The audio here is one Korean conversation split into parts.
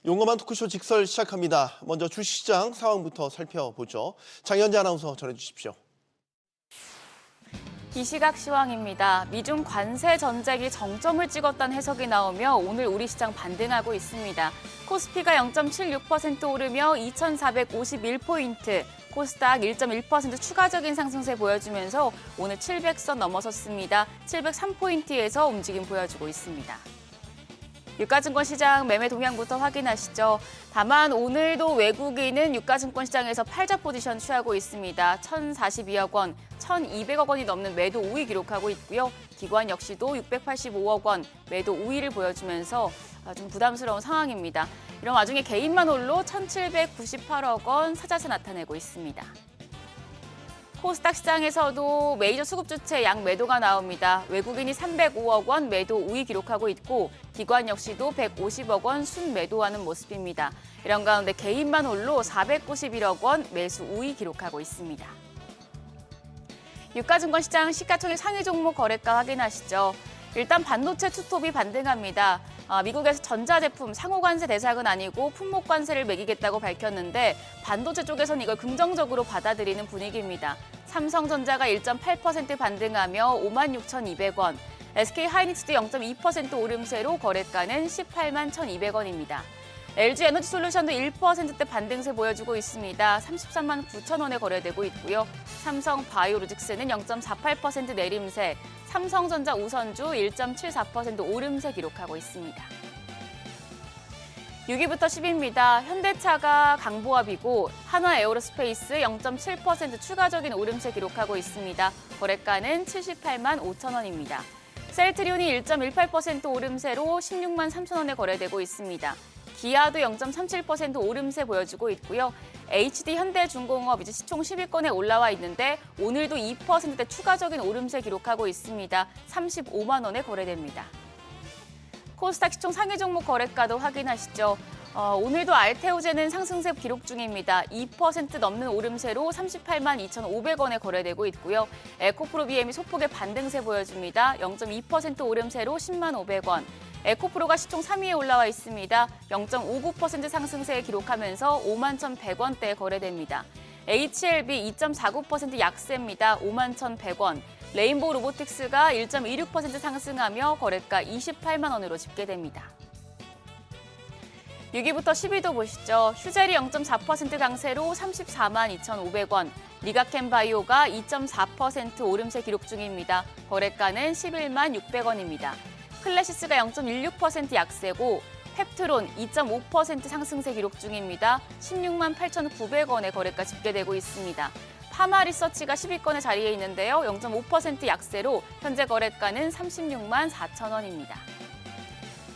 용감한 토크쇼 직설 시작합니다. 먼저 주시장 상황부터 살펴보죠. 장현재 아나운서 전해주십시오. 이 시각 시황입니다. 미중 관세 전쟁이 정점을 찍었다는 해석이 나오며 오늘 우리 시장 반등하고 있습니다. 코스피가 0.76% 오르며 2,451포인트, 코스닥 1.1% 추가적인 상승세 보여주면서 오늘 700선 넘어섰습니다. 703포인트에서 움직임 보여주고 있습니다. 유가증권 시장 매매 동향부터 확인하시죠. 다만 오늘도 외국인은 유가증권 시장에서 팔자 포지션 취하고 있습니다. 1,042억 원, 1,200억 원이 넘는 매도 우위 기록하고 있고요. 기관 역시도 685억 원 매도 우위를 보여주면서 좀 부담스러운 상황입니다. 이런 와중에 개인만 홀로 1,798억 원 사자세 나타내고 있습니다. 코스닥 시장에서도 메이저 수급주체 양 매도가 나옵니다. 외국인이 305억 원 매도 우위 기록하고 있고 기관 역시도 150억 원 순매도하는 모습입니다. 이런 가운데 개인만 홀로 491억 원 매수 우위 기록하고 있습니다. 유가증권 시장 시가총액 상위 종목 거래가 확인하시죠. 일단 반도체 투톱이 반등합니다. 미국에서 전자제품 상호관세 대상은 아니고 품목관세를 매기겠다고 밝혔는데 반도체 쪽에서는 이걸 긍정적으로 받아들이는 분위기입니다. 삼성전자가 1.8% 반등하며 56,200원, SK하이닉스도 0.2% 오름세로 거래가는 181만 1,200원입니다. LG에너지솔루션도 1%대 반등세 보여주고 있습니다. 33만 9천 원에 거래되고 있고요. 삼성바이오로직스는 0.48% 내림세, 삼성전자 우선주 1.74% 오름세 기록하고 있습니다. 6위부터 10위입니다. 현대차가 강보합이고 한화에어로스페이스 0.7% 추가적인 오름세 기록하고 있습니다. 거래가는 78만 5천 원입니다. 셀트리온이 1.18% 오름세로 16만 3천 원에 거래되고 있습니다. 기아도 0.37% 오름세 보여주고 있고요. HD 현대중공업 이제 시총 10위권에 올라와 있는데 오늘도 2%대 추가적인 오름세 기록하고 있습니다. 35만 원에 거래됩니다. 코스닥 시총 상위 종목 거래가도 확인하시죠. 오늘도 알테오제는 상승세 기록 중입니다. 2% 넘는 오름세로 38만 2,500원에 거래되고 있고요. 에코프로비엠이 소폭의 반등세 보여줍니다. 0.2% 오름세로 10만 500원. 에코프로가 시총 3위에 올라와 있습니다. 0.59% 상승세 기록하면서 5만 1,100원대에 거래됩니다. HLB 2.49% 약세입니다. 5만 1,100원. 레인보우 로보틱스가 1.26% 상승하며 거래가 28만 원으로 집계됩니다. 6위부터 10위도 보시죠. 휴젤이 0.4% 강세로 34만 2,500원. 리가켄바이오가 2.4% 오름세 기록 중입니다. 거래가는 11만 600원입니다. 클래시스가 0.16% 약세고 펩트론 2.5% 상승세 기록 중입니다. 16만 8,900원에 거래가 집계되고 있습니다. 파마리서치가 10위권에 자리해 있는데요. 0.5% 약세로 현재 거래가는 36만 4천 원입니다.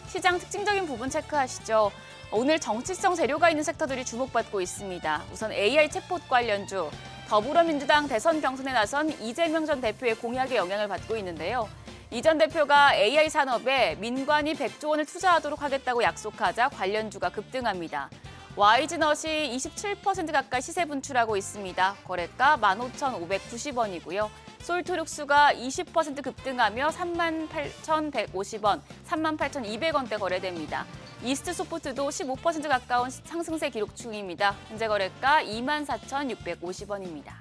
시장 특징적인 부분 체크하시죠. 오늘 정치성 재료가 있는 섹터들이 주목받고 있습니다. 우선 AI 챗봇 관련주, 더불어민주당 대선 경선에 나선 이재명 전 대표의 공약에 영향을 받고 있는데요. 이 전 대표가 AI 산업에 민관이 100조 원을 투자하도록 하겠다고 약속하자 관련주가 급등합니다. YG넛이 27% 가까이 시세 분출하고 있습니다. 거래가 15,590원이고요. 솔트룩스가 20% 급등하며 38,150원, 38,200원대 거래됩니다. 이스트소프트도 15% 가까운 상승세 기록 중입니다. 현재 거래가 24,650원입니다.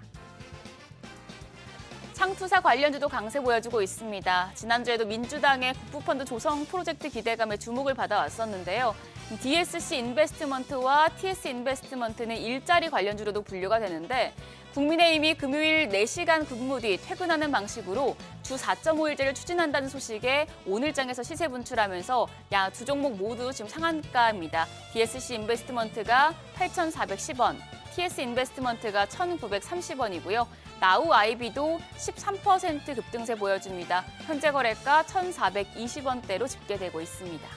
창투사 관련주도 강세 보여주고 있습니다. 지난주에도 민주당의 국부펀드 조성 프로젝트 기대감에 주목을 받아왔었는데요. DSC 인베스트먼트와 TS 인베스트먼트는 일자리 관련주로도 분류가 되는데 국민의힘이 금요일 4시간 근무 뒤 퇴근하는 방식으로 주 4.5일제를 추진한다는 소식에 오늘장에서 시세 분출하면서 두 종목 모두 지금 상한가입니다. DSC 인베스트먼트가 8,410원, TS 인베스트먼트가 1,930원이고요. 나우 아이비도 13% 급등세 보여줍니다. 현재 거래가 1,420원대로 집계되고 있습니다.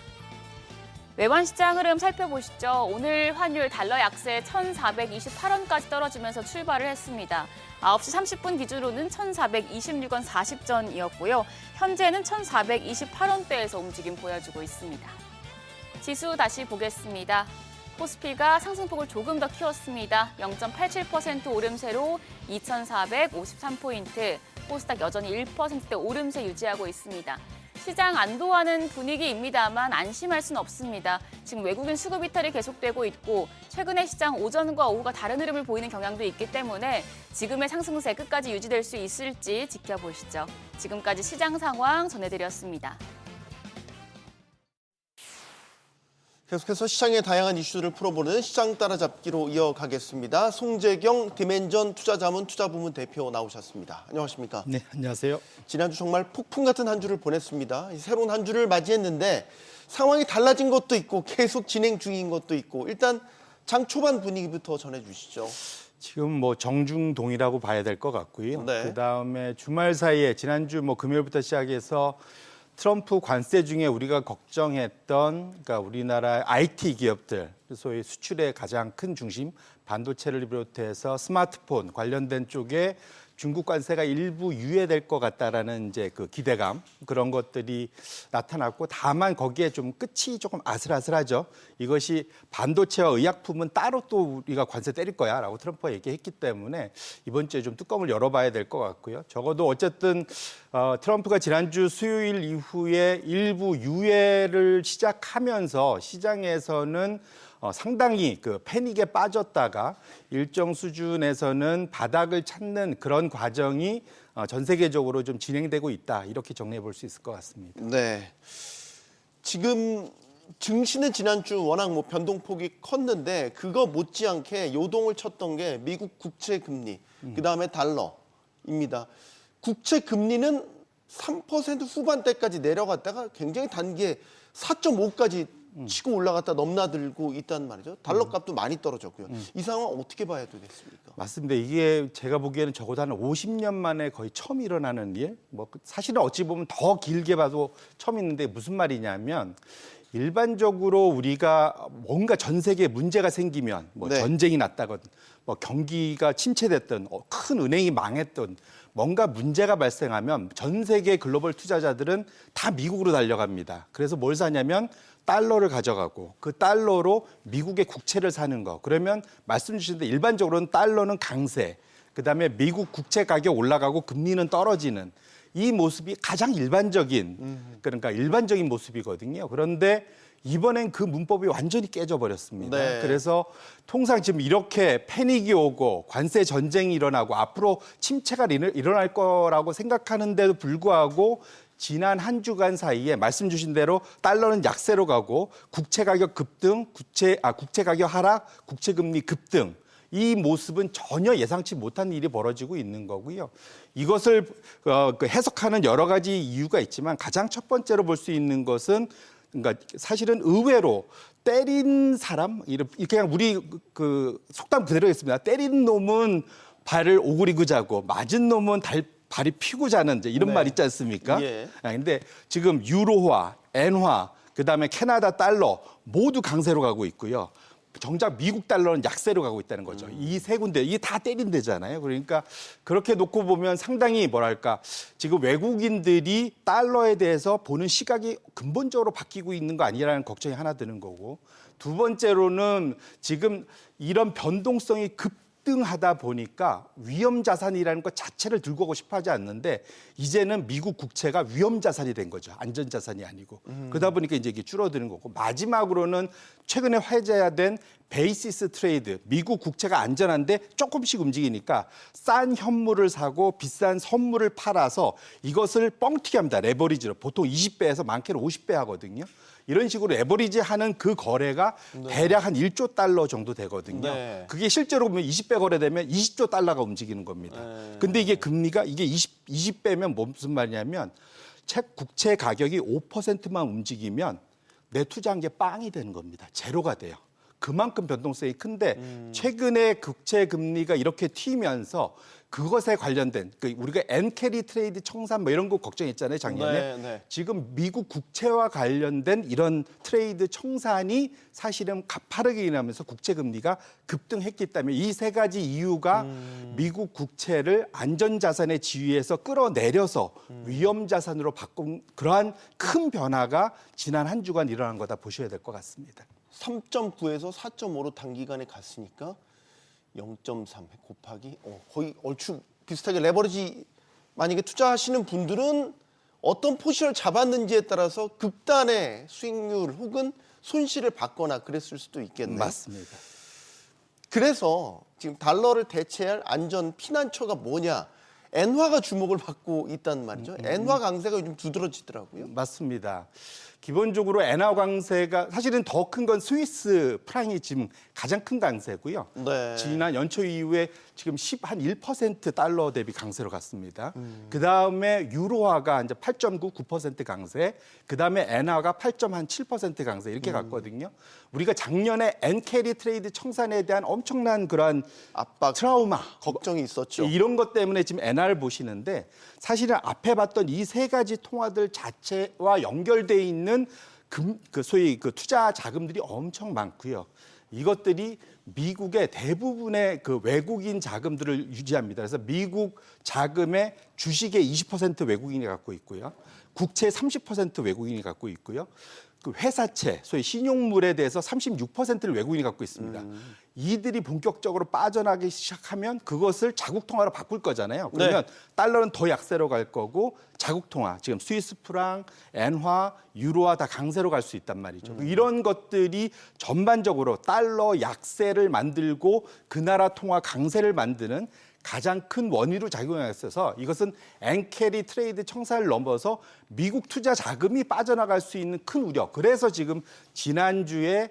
외환 시장 흐름 살펴보시죠. 오늘 환율 달러 약세 1,428원까지 떨어지면서 출발을 했습니다. 9시 30분 기준으로는 1,426원 40전이었고요. 현재는 1,428원대에서 움직임 보여주고 있습니다. 지수 다시 보겠습니다. 코스피가 상승폭을 조금 더 키웠습니다. 0.87% 오름세로 2,453포인트, 코스닥 여전히 1%대 오름세 유지하고 있습니다. 시장 안도하는 분위기입니다만 안심할 수는 없습니다. 지금 외국인 수급 이탈이 계속되고 있고 최근에 시장 오전과 오후가 다른 흐름을 보이는 경향도 있기 때문에 지금의 상승세 끝까지 유지될 수 있을지 지켜보시죠. 지금까지 시장 상황 전해드렸습니다. 계속해서 시장의 다양한 이슈들을 풀어보는 시장 따라잡기로 이어가겠습니다. 송재경 디멘전 투자자문 투자부문 대표 나오셨습니다. 안녕하십니까? 네, 안녕하세요. 지난주 정말 폭풍 같은 한 주를 보냈습니다. 새로운 한 주를 맞이했는데 상황이 달라진 것도 있고 계속 진행 중인 것도 있고 일단 장 초반 분위기부터 전해주시죠. 지금 뭐 정중동이라고 봐야 될 것 같고요. 네. 그다음에 주말 사이에 지난주 뭐 금요일부터 시작해서 트럼프 관세 중에 우리가 걱정했던 그러니까 우리나라 IT 기업들 소위 수출의 가장 큰 중심 반도체를 비롯해서 스마트폰 관련된 쪽에 중국 관세가 일부 유예될 것 같다라는 이제 그 기대감 그런 것들이 나타났고 다만 거기에 좀 끝이 조금 아슬아슬하죠. 이것이 반도체와 의약품은 따로 또 우리가 관세 때릴 거야라고 트럼프가 얘기했기 때문에 이번 주에 좀 뚜껑을 열어봐야 될 것 같고요. 적어도 어쨌든 트럼프가 지난주 수요일 이후에 일부 유예를 시작하면서 시장에서는 상당히 그 패닉에 빠졌다가 일정 수준에서는 바닥을 찾는 그런 과정이 전 세계적으로 좀 진행되고 있다. 이렇게 정리해 볼 수 있을 것 같습니다. 네. 지금 증시는 지난주 워낙 뭐 변동폭이 컸는데 그거 못지않게 요동을 쳤던 게 미국 국채 금리, 그다음에 달러입니다. 국채 금리는 3% 후반대까지 내려갔다가 굉장히 단기에 4.5까지 치고 올라갔다 넘나들고 있단 말이죠. 달러 값도 많이 떨어졌고요. 이 상황 어떻게 봐야 되겠습니까? 맞습니다. 이게 제가 보기에는 적어도 한 50년 만에 거의 처음 일어나는 일. 뭐 사실은 어찌 보면 더 길게 봐도 처음 있는데 무슨 말이냐면 일반적으로 우리가 뭔가 전 세계에 문제가 생기면 뭐 네. 전쟁이 났다건 뭐 경기가 침체됐던 큰 은행이 망했던 뭔가 문제가 발생하면 전 세계 글로벌 투자자들은 다 미국으로 달려갑니다. 그래서 뭘 사냐면 달러를 가져가고 그 달러로 미국의 국채를 사는 거. 그러면 말씀 주신 대로 일반적으로는 달러는 강세, 그다음에 미국 국채 가격 올라가고 금리는 떨어지는 이 모습이 가장 일반적인 그러니까 일반적인 모습이거든요. 그런데 이번엔 그 문법이 완전히 깨져버렸습니다. 네. 그래서 통상 지금 이렇게 패닉이 오고 관세 전쟁이 일어나고 앞으로 침체가 일어날 거라고 생각하는데도 불구하고 지난 한 주간 사이에 말씀 주신 대로 달러는 약세로 가고 국채 가격 급등, 국채 가격 하락, 국채 금리 급등. 이 모습은 전혀 예상치 못한 일이 벌어지고 있는 거고요. 이것을 해석하는 여러 가지 이유가 있지만 가장 첫 번째로 볼 수 있는 것은 그러니까 사실은 의외로 때린 사람 이렇게 그냥 우리 그 속담 그대로 했습니다. 때린 놈은 발을 오그리고 자고 맞은 놈은 발이 피고 자는 이제 이런 네. 말 있지 않습니까? 예. 근데 지금 유로화, 엔화, 그다음에 캐나다 달러 모두 강세로 가고 있고요. 정작 미국 달러는 약세로 가고 있다는 거죠. 이 세 군데 이게 다 때린 데잖아요. 그러니까 그렇게 놓고 보면 상당히 뭐랄까 지금 외국인들이 달러에 대해서 보는 시각이 근본적으로 바뀌고 있는 거 아니라는 걱정이 하나 드는 거고 두 번째로는 지금 이런 변동성이 급등하다 보니까 위험 자산이라는 것 자체를 들고 오고 싶어 하지 않는데 이제는 미국 국채가 위험 자산이 된 거죠. 안전 자산이 아니고. 그러다 보니까 이제 이게 줄어드는 거고 마지막으로는 최근에 화제화된 베이시스 트레이드, 미국 국채가 안전한데 조금씩 움직이니까 싼 현물을 사고 비싼 선물을 팔아서 이것을 뻥튀기 합니다. 레버리지로. 보통 20배에서 많게는 50배 하거든요. 이런 식으로 레버리지 하는 그 거래가 대략 한 1조 달러 정도 되거든요. 네. 그게 실제로 보면 20배 거래되면 20조 달러가 움직이는 겁니다. 근데 이게 금리가 이게 20배면 무슨 말이냐면 국채 가격이 5%만 움직이면 내 투자한 게 빵이 되는 겁니다. 제로가 돼요. 그만큼 변동성이 큰데 최근에 국채 금리가 이렇게 튀면서 그것에 관련된 우리가 엔캐리 트레이드 청산 뭐 이런 거 걱정했잖아요 작년에. 네. 지금 미국 국채와 관련된 이런 트레이드 청산이 사실은 가파르게 일어나면서 국채 금리가 급등했기 때문에 이 세 가지 이유가 미국 국채를 안전자산의 지위에서 끌어내려서 위험자산으로 바꾼 그러한 큰 변화가 지난 한 주간 일어난 거다 보셔야 될 것 같습니다. 3.9에서 4.5로 단기간에 갔으니까 0.3 곱하기 거의 얼추 비슷하게 레버리지 만약에 투자하시는 분들은 어떤 포지션을 잡았는지에 따라서 극단의 수익률 혹은 손실을 받거나 그랬을 수도 있겠네요. 맞습니다. 그래서 지금 달러를 대체할 안전 피난처가 뭐냐? 엔화가 주목을 받고 있단 말이죠. 엔화 강세가 요즘 두드러지더라고요. 맞습니다. 기본적으로 엔화 강세가 사실은 더 큰 건 스위스 프랑이 지금 가장 큰 강세고요. 네. 지난 연초 이후에 지금 한 1% 달러 대비 강세로 갔습니다. 그 다음에 유로화가 이제 8.9% 강세, 그 다음에 엔화가 8.7% 강세 이렇게 갔거든요. 우리가 작년에 엔캐리 트레이드 청산에 대한 엄청난 그러한 압박, 트라우마, 걱정이 있었죠. 이런 것 때문에 지금 엔화를 보시는데 사실은 앞에 봤던 이 세 가지 통화들 자체와 연결돼 있는 소위 그 투자 자금들이 엄청 많고요. 이것들이 미국의 대부분의 그 외국인 자금들을 유지합니다. 그래서 미국 자금의 주식의 20% 외국인이 갖고 있고요. 국채 30% 외국인이 갖고 있고요. 그 회사채, 소위 신용물에 대해서 36%를 외국인이 갖고 있습니다. 이들이 본격적으로 빠져나기 시작하면 그것을 자국 통화로 바꿀 거잖아요. 그러면 달러는 더 약세로 갈 거고 자국 통화, 지금 스위스 프랑, 엔화, 유로화 다 강세로 갈 수 있단 말이죠. 이런 것들이 전반적으로 달러 약세를 만들고 그 나라 통화 강세를 만드는 가장 큰 원인으로 작용했어서 이것은 엔캐리 트레이드 청산을 넘어서 미국 투자 자금이 빠져나갈 수 있는 큰 우려. 그래서 지금 지난주에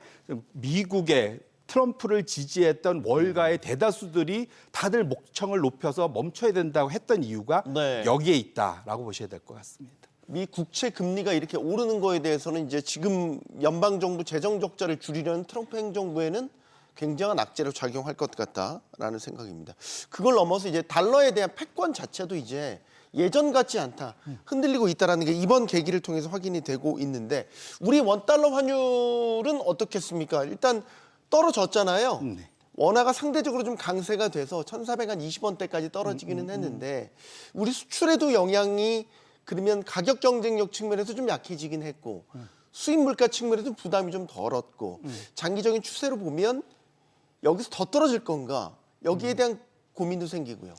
미국의 트럼프를 지지했던 월가의 대다수들이 다들 목청을 높여서 멈춰야 된다고 했던 이유가 여기에 있다라고 보셔야 될 것 같습니다. 미 국채 금리가 이렇게 오르는 거에 대해서는 이제 지금 연방 정부 재정 적자를 줄이려는 트럼프 행정부에는 굉장한 악재로 작용할 것 같다라는 생각입니다. 그걸 넘어서 이제 달러에 대한 패권 자체도 이제 예전 같지 않다, 흔들리고 있다라는 게 이번 계기를 통해서 확인이 되고 있는데 우리 원달러 환율은 어떻겠습니까? 일단 떨어졌잖아요. 원화가 상대적으로 좀 강세가 돼서 1,420원대까지 떨어지기는 했는데 우리 수출에도 영향이 그러면 가격 경쟁력 측면에서 좀 약해지긴 했고 수입 물가 측면에서 부담이 좀 덜었고 장기적인 추세로 보면 여기서 더 떨어질 건가? 여기에 대한 고민도 생기고요.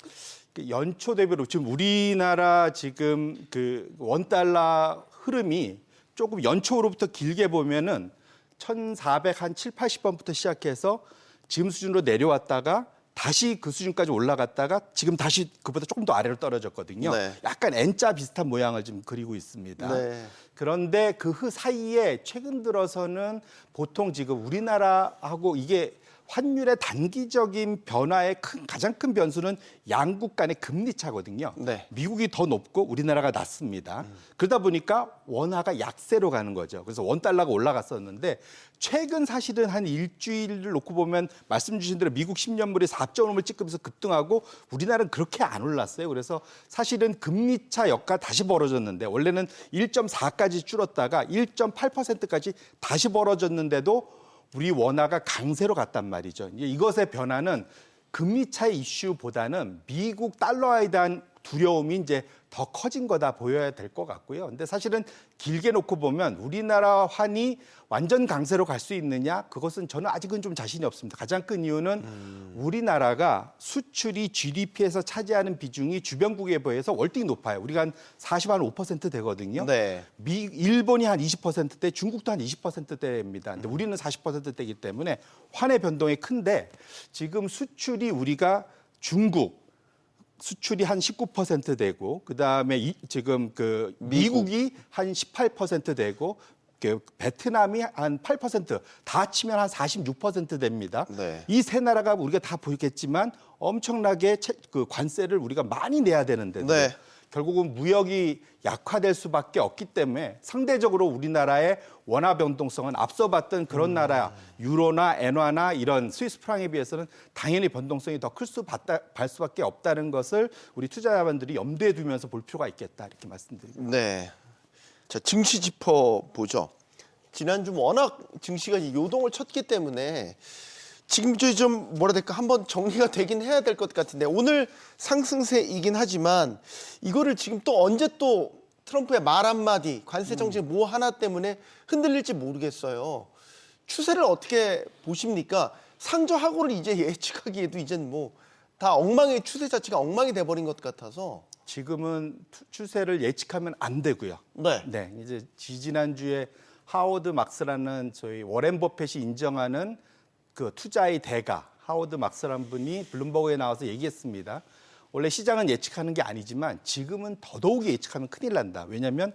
연초 대비로 지금 우리나라 지금 그 원달러 흐름이 조금 연초로부터 길게 보면은 1,407, 80원부터 시작해서 지금 수준으로 내려왔다가 다시 그 수준까지 올라갔다가 지금 다시 그보다 조금 더 아래로 떨어졌거든요. 약간 N자 비슷한 모양을 지금 그리고 있습니다. 그런데 그 사이에 최근 들어서는 보통 지금 우리나라하고 이게 환율의 단기적인 변화의 가장 큰 변수는 양국 간의 금리 차거든요. 미국이 더 높고 우리나라가 낮습니다. 그러다 보니까 원화가 약세로 가는 거죠. 그래서 원달러가 올라갔었는데 최근 사실은 한 일주일을 놓고 보면 말씀 주신 대로 미국 10년물이 4.5을 찍으면서 급등하고 우리나라는 그렇게 안 올랐어요. 그래서 사실은 금리차 역가 다시 벌어졌는데 원래는 1.4까지 줄었다가 1.8%까지 다시 벌어졌는데도 우리 원화가 강세로 갔단 말이죠. 이것의 변화는 금리 차이 이슈보다는 미국 달러에 대한 두려움이 이제 더 커진 거다 보여야 될 것 같고요. 근데 사실은 길게 놓고 보면 우리나라 환이 완전 강세로 갈 수 있느냐? 그것은 저는 아직은 좀 자신이 없습니다. 가장 큰 이유는 우리나라가 수출이 GDP에서 차지하는 비중이 주변국에 비해서 월등히 높아요. 우리가 한 40~5% 되거든요. 일본이 한 20%대, 중국도 한 20%대입니다. 근데 우리는 40%대이기 때문에 환의 변동이 큰데 지금 수출이 우리가 중국 수출이 한 19% 되고 그다음에 지금 그 미국이 한 18% 되고 베트남이 한 8%, 다 치면 한 46% 됩니다. 이 세 나라가 우리가 다 보겠지만 엄청나게 그 관세를 우리가 많이 내야 되는데도 결국은 무역이 약화될 수밖에 없기 때문에 상대적으로 우리나라의 원화 변동성은 앞서 봤던 그런 나라 유로나 엔화나 이런 스위스 프랑에 비해서는 당연히 변동성이 더 클 수밖에 없다는 것을 우리 투자자분들이 염두에 두면서 볼 필요가 있겠다 이렇게 말씀드립니다. 자, 증시 짚어보죠. 지난주 워낙 증시가 요동을 쳤기 때문에 지금 좀 뭐라 될까 한번 정리가 되긴 해야 될 것 같은데 오늘 상승세이긴 하지만 이거를 지금 또 언제 또 트럼프의 말 한마디 관세 정책 뭐 하나 때문에 흔들릴지 모르겠어요. 추세를 어떻게 보십니까? 상저하고를 이제 예측하기에도 이젠 뭐 다 엉망의 추세 자체가 엉망이 돼버린 것 같아서 지금은 추세를 예측하면 안 되고요. 네. 네, 이제 지지난주에 하워드 막스라는 저희 워렌 버핏이 인정하는 그 투자의 대가 하워드 막스라는 분이 블룸버그에 나와서 얘기했습니다. 원래 시장은 예측하는 게 아니지만 지금은 더더욱이 예측하면 큰일 난다. 왜냐하면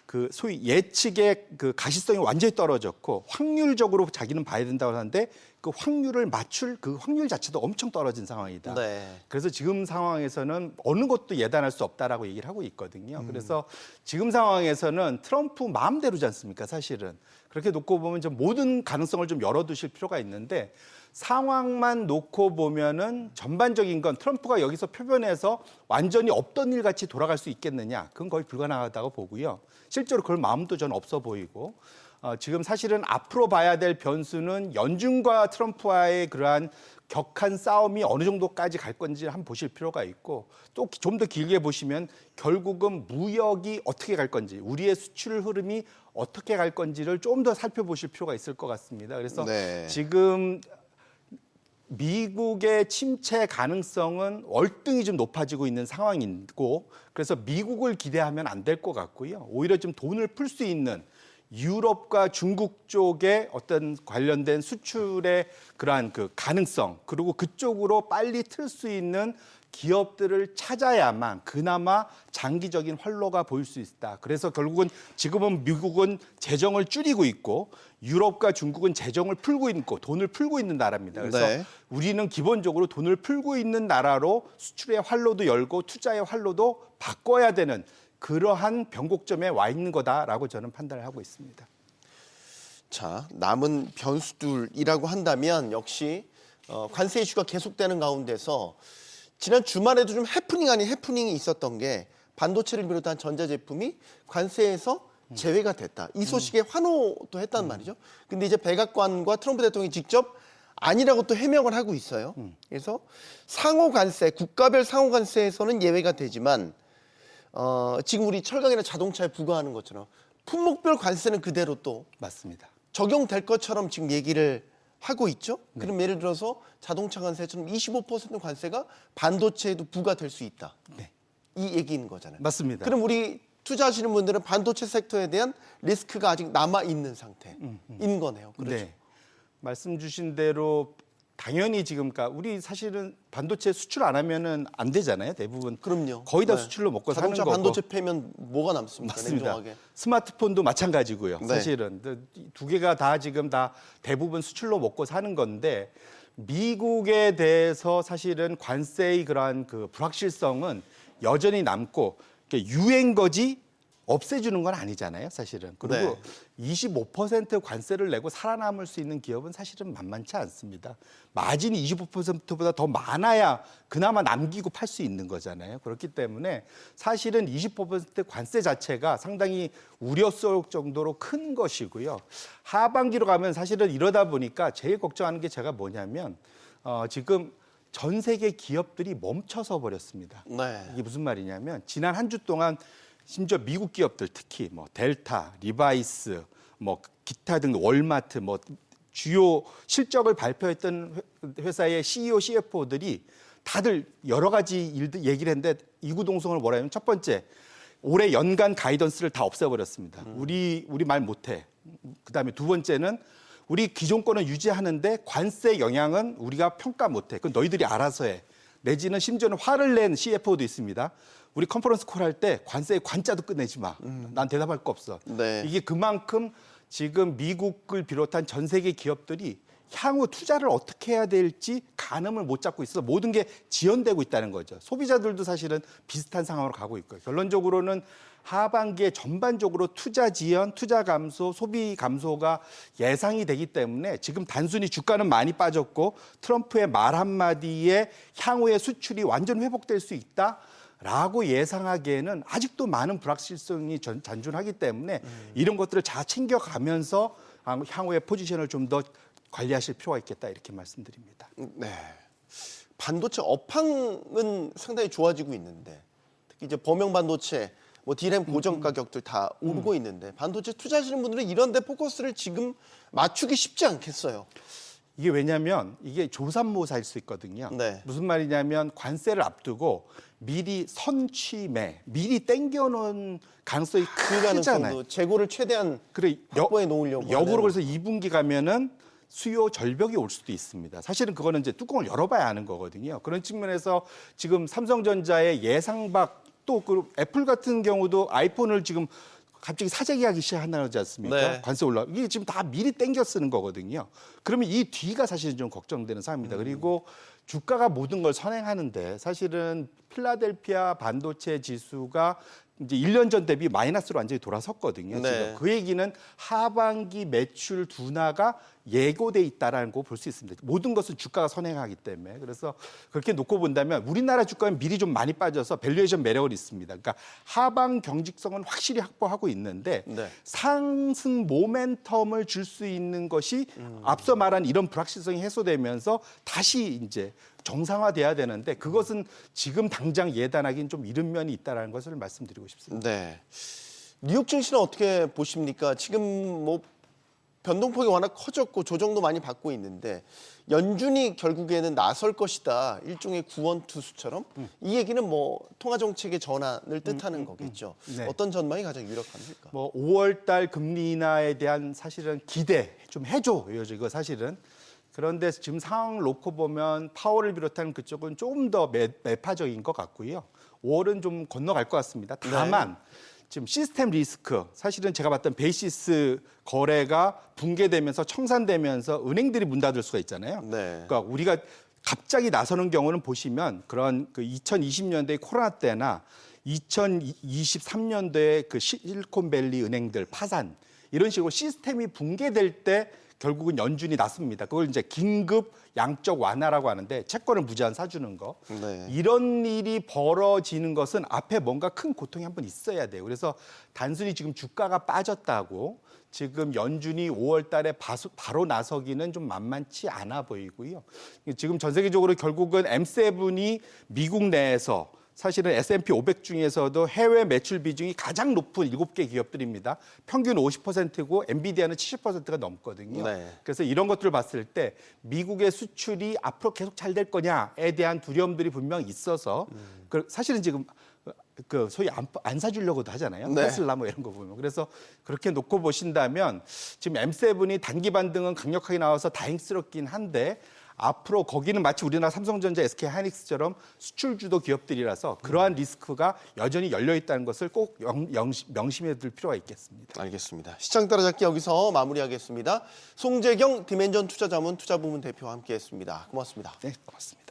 그 소위 예측의 그 가시성이 완전히 떨어졌고 확률적으로 자기는 봐야 된다고 하는데 그 확률을 맞출 그 확률 자체도 엄청 떨어진 상황이다. 네. 그래서 지금 상황에서는 어느 것도 예단할 수 없다라고 얘기를 하고 있거든요. 그래서 지금 상황에서는 트럼프 마음대로지 않습니까? 사실은 그렇게 놓고 보면 좀 모든 가능성을 좀 열어두실 필요가 있는데 상황만 놓고 보면은 전반적인 건 트럼프가 여기서 표변해서 완전히 없던 일 같이 돌아갈 수 있겠느냐? 그건 거의 불가능하다고 보고요. 실제로 그럴 마음도 저는 없어 보이고 지금 사실은 앞으로 봐야 될 변수는 연준과 트럼프와의 그러한 격한 싸움이 어느 정도까지 갈 건지 한번 보실 필요가 있고 또 좀 더 길게 보시면 결국은 무역이 어떻게 갈 건지 우리의 수출 흐름이 어떻게 갈 건지를 좀 더 살펴보실 필요가 있을 것 같습니다. 그래서 네. 지금 미국의 침체 가능성은 월등히 좀 높아지고 있는 상황이고 그래서 미국을 기대하면 안 될 것 같고요. 오히려 좀 돈을 풀 수 있는 유럽과 중국 쪽에 어떤 관련된 수출의 그러한 그 가능성 그리고 그쪽으로 빨리 틀 수 있는 기업들을 찾아야만 그나마 장기적인 활로가 보일 수 있다. 그래서 결국은 지금은 미국은 재정을 줄이고 있고 유럽과 중국은 재정을 풀고 있고 돈을 풀고 있는 나라입니다. 그래서 네. 우리는 기본적으로 돈을 풀고 있는 나라로 수출의 활로도 열고 투자의 활로도 바꿔야 되는 그러한 변곡점에 와 있는 거다라고 저는 판단을 하고 있습니다. 자, 남은 변수들이라고 한다면 역시 관세 이슈가 계속되는 가운데서 지난 주말에도 좀 해프닝 아닌 해프닝이 있었던 게 반도체를 비롯한 전자제품이 관세에서 제외가 됐다. 이 소식에 환호도 했단 말이죠. 근데 이제 백악관과 트럼프 대통령이 직접 아니라고 또 해명을 하고 있어요. 그래서 상호 관세, 국가별 상호 관세에서는 예외가 되지만 지금 우리 철강이나 자동차에 부과하는 것처럼 품목별 관세는 그대로 또 맞습니다. 적용될 것처럼 지금 얘기를 하고 있죠. 그럼 예를 들어서 자동차 관세처럼 25% 관세가 반도체에도 부과될 수 있다. 네. 이 얘기인 거잖아요. 맞습니다. 그럼 우리 투자하시는 분들은 반도체 섹터에 대한 리스크가 아직 남아 있는 상태인 거네요. 그렇죠. 네. 말씀 주신 대로 당연히 지금 우리 사실은 반도체 수출 안 하면은 안 되잖아요. 대부분 그럼요. 거의 다 네. 수출로 먹고 사는 자동차 거고. 반도체 패면 뭐가 남습니까? 맞습니다. 냉정하게. 스마트폰도 마찬가지고요. 네. 사실은 두 개가 다 지금 다 대부분 수출로 먹고 사는 건데 미국에 대해서 사실은 관세의 그러한 그 불확실성은 여전히 남고 유행 거지 없애주는 건 아니잖아요, 사실은. 그리고 25% 관세를 내고 살아남을 수 있는 기업은 사실은 만만치 않습니다. 마진이 25%보다 더 많아야 그나마 남기고 팔 수 있는 거잖아요. 그렇기 때문에 사실은 20% 관세 자체가 상당히 우려스러울 정도로 큰 것이고요. 하반기로 가면 사실은 이러다 보니까 제일 걱정하는 게 제가 뭐냐면 지금 전 세계 기업들이 멈춰서 버렸습니다. 네. 이게 무슨 말이냐면 지난 한 주 동안 심지어 미국 기업들 특히 뭐 델타, 리바이스, 뭐 기타 등 월마트, 뭐 주요 실적을 발표했던 회사의 CEO, CFO들이 다들 여러 가지 일들 얘기를 했는데 이구동성을 뭐라 하면 첫 번째 올해 연간 가이던스를 다 없애버렸습니다. 우리 말 못해. 그다음에 두 번째는 우리 기존 거는 유지하는데 관세 영향은 우리가 평가 못해. 그건 너희들이 알아서 해. 내지는 심지어는 화를 낸 CFO도 있습니다. 우리 컨퍼런스 콜 할 때 관세의 관자도 끝내지 마. 난 대답할 거 없어. 네. 이게 그만큼 지금 미국을 비롯한 전 세계 기업들이 향후 투자를 어떻게 해야 될지 가늠을 못 잡고 있어서 모든 게 지연되고 있다는 거죠. 소비자들도 사실은 비슷한 상황으로 가고 있고요. 결론적으로는 하반기에 전반적으로 투자 지연, 투자 감소, 소비 감소가 예상이 되기 때문에 지금 단순히 주가는 많이 빠졌고 트럼프의 말 한마디에 향후의 수출이 완전 회복될 수 있다라고 예상하기에는 아직도 많은 불확실성이 잔존하기 때문에 이런 것들을 잘 챙겨가면서 향후의 포지션을 좀 더 관리하실 필요가 있겠다 이렇게 말씀드립니다. 네. 반도체 업황은 상당히 좋아지고 있는데 특히 이제 범용 반도체, 뭐 D램 고정 가격들 다 오르고 있는데 반도체 투자하시는 분들은 이런 데 포커스를 지금 맞추기 쉽지 않겠어요. 이게 왜냐하면 이게 조삼모사일 수 있거든요. 네. 무슨 말이냐면 관세를 앞두고 미리 선취매, 미리 땡겨놓은 가능성이 그 크잖아요. 가능성도 재고를 최대한 그래 확보해 놓으려고 역으로 하는. 그래서 2분기 가면은 수요 절벽이 올 수도 있습니다. 사실은 그거는 이제 뚜껑을 열어봐야 아는 거거든요. 그런 측면에서 지금 삼성전자의 예상 밖 또 그 애플 같은 경우도 아이폰을 지금 갑자기 사재기하기 시작하지 않습니까? 네. 관세 올라. 이게 지금 다 미리 땡겨 쓰는 거거든요. 그러면 이 뒤가 사실은 좀 걱정되는 사항입니다. 그리고 주가가 모든 걸 선행하는데 사실은 필라델피아 반도체 지수가 이제 1년 전 대비 마이너스로 완전히 돌아섰거든요. 네. 지금 그 얘기는 하반기 매출 둔화가 예고돼 있다라는 거 볼 수 있습니다. 모든 것은 주가가 선행하기 때문에. 그래서 그렇게 놓고 본다면 우리나라 주가는 미리 좀 많이 빠져서 밸류에이션 매력은 있습니다. 그러니까 하방 경직성은 확실히 확보하고 있는데 네. 상승 모멘텀을 줄 수 있는 것이 앞서 말한 이런 불확실성이 해소되면서 다시 이제 정상화돼야 되는데 그것은 지금 당장 예단하기는 좀 이른 면이 있다는 것을 말씀드리고 싶습니다. 네. 뉴욕 증시는 어떻게 보십니까? 지금 뭐 변동폭이 워낙 커졌고 조정도 많이 받고 있는데 연준이 결국에는 나설 것이다. 일종의 구원투수처럼 이 얘기는 뭐 통화 정책의 전환을 뜻하는 거겠죠. 네. 어떤 전망이 가장 유력합니까? 뭐 5월 달 금리 인하에 대한 사실은 기대 좀 해줘요. 이거 사실은. 그런데 지금 상황을 놓고 보면 파월을 비롯한 그쪽은 조금 더 매파적인 것 같고요. 5월은 좀 건너갈 것 같습니다. 다만 지금 시스템 리스크, 사실은 제가 봤던 베이시스 거래가 붕괴되면서 청산되면서 은행들이 문 닫을 수가 있잖아요. 네. 그러니까 우리가 갑자기 나서는 경우는 보시면 그런 그 2020년대 코로나 때나 2023년도에 그 실리콘밸리 은행들 파산 이런 식으로 시스템이 붕괴될 때 결국은 연준이 나섭니다. 그걸 이제 긴급 양적 완화라고 하는데 채권을 무제한 사주는 거. 네. 이런 일이 벌어지는 것은 앞에 뭔가 큰 고통이 한번 있어야 돼요. 그래서 단순히 지금 주가가 빠졌다고 지금 연준이 5월 달에 바로 나서기는 좀 만만치 않아 보이고요. 지금 전 세계적으로 결국은 M7이 미국 내에서 사실은 S&P 500 중에서도 해외 매출 비중이 가장 높은 7개 기업들입니다. 평균 50%고 엔비디아는 70%가 넘거든요. 네. 그래서 이런 것들을 봤을 때 미국의 수출이 앞으로 계속 잘 될 거냐에 대한 두려움들이 분명히 있어서 사실은 지금 그 소위 안 사주려고도 하잖아요. 네. 테슬라 뭐 이런 거 보면. 그래서 그렇게 놓고 보신다면 지금 M7이 단기 반등은 강력하게 나와서 다행스럽긴 한데 앞으로 거기는 마치 우리나라 삼성전자, SK하이닉스처럼 수출주도 기업들이라서 그러한 리스크가 여전히 열려 있다는 것을 꼭 명심해 둘 필요가 있겠습니다. 알겠습니다. 시장 따라잡기 여기서 마무리하겠습니다. 송재경 디멘전 투자자문 투자부문 대표와 함께했습니다. 고맙습니다. 네, 고맙습니다.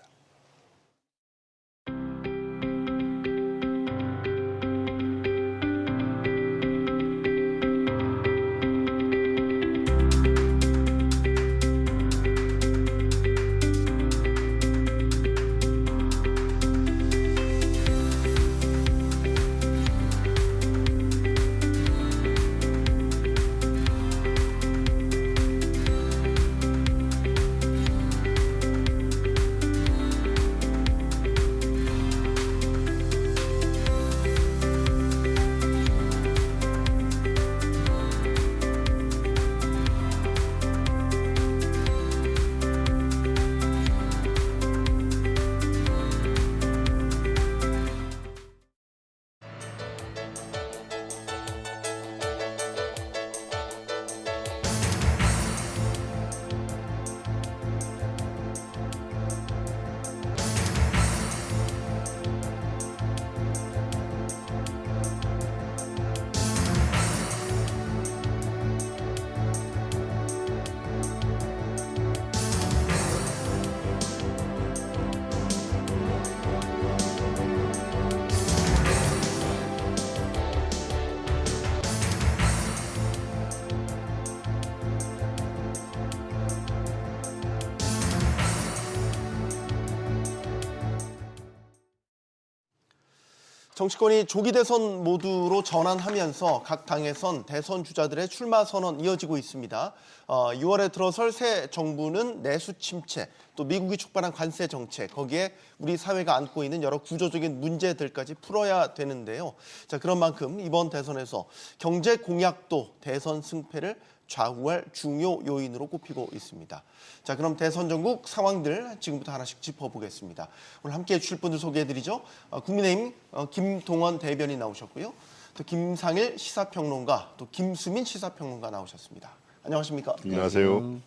정치권이 조기 대선 모드로 전환하면서 각 당에선 대선 주자들의 출마 선언 이어지고 있습니다. 6월에 들어설 새 정부는 내수 침체, 또 미국이 촉발한 관세 정책, 거기에 우리 사회가 안고 있는 여러 구조적인 문제들까지 풀어야 되는데요. 자, 그런 만큼 이번 대선에서 경제 공약도 대선 승패를 좌우할 중요 요인으로 꼽히고 있습니다. 자, 그럼 대선 전국 상황들 지금부터 하나씩 짚어보겠습니다. 오늘 함께해 주실 분들 소개해드리죠. 국민의힘 김동원 대변인 나오셨고요. 또 김상일 시사평론가, 또 김수민 시사평론가 나오셨습니다. 안녕하십니까? 안녕하세요.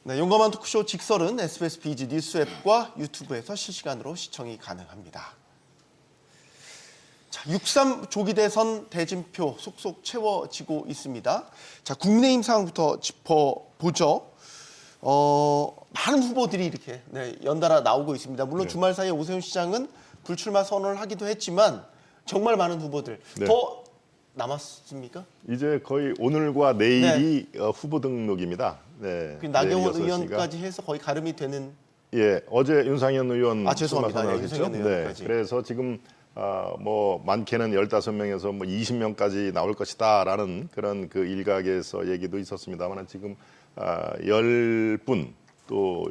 네, 용감한 토크쇼 직설은 SBS BG 뉴스 앱과 유튜브에서 실시간으로 시청이 가능합니다. 자, 6.3 조기 대선 대진표 속속 채워지고 있습니다. 자, 국민의힘 상황부터 짚어보죠. 많은 후보들이 이렇게 연달아 나오고 있습니다. 물론 주말 사이에 오세훈 시장은 불출마 선언을 하기도 했지만 정말 많은 후보들 더 남았습니까? 이제 거의 오늘과 내일이 후보 등록입니다. 네. 그 나경원 내일 6시가. 의원까지 해서 거의 가름이 되는. 예, 어제 윤상현 의원 죄송합니다. 출마 선언했죠. 윤상현 의원까지. 그래서 지금 뭐 많게는 15명에서 뭐 20명까지 나올 것이다라는 그런 그 일각에서 얘기도 있었습니다만 지금 10분 또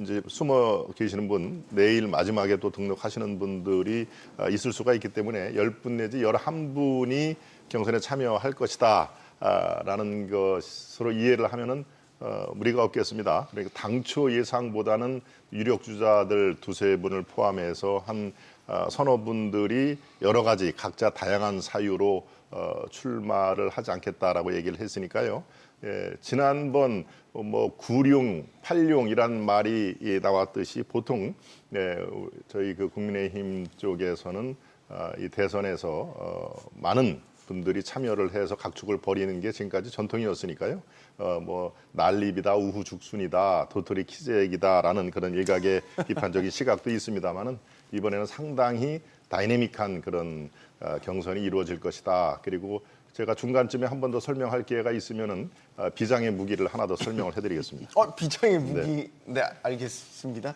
이제 숨어 계시는 분 내일 마지막에 또 등록하시는 분들이 있을 수가 있기 때문에 10분 내지 11분이 경선에 참여할 것이다 라는 것으로 이해를 하면은 무리가 없겠습니다. 그러니까 당초 예상보다는 유력 주자들 두세 분을 포함해서 한 서너 분들이 여러 가지 각자 다양한 사유로 출마를 하지 않겠다라고 얘기를 했으니까요. 예, 지난번 뭐 96, 86이란 말이 나왔듯이 보통 저희 그 국민의힘 쪽에서는 이 대선에서 많은 분들이 참여를 해서 각축을 벌이는 게 지금까지 전통이었으니까요. 뭐 난립이다, 우후죽순이다, 도토리 키재기다라는 그런 일각의 비판적인 시각도 있습니다만은 이번에는 상당히 다이내믹한 그런 경선이 이루어질 것이다. 그리고 제가 중간쯤에 한 번 더 설명할 기회가 있으면은 비장의 무기를 하나 더 설명을 해드리겠습니다. 비장의 무기. 네, 알겠습니다.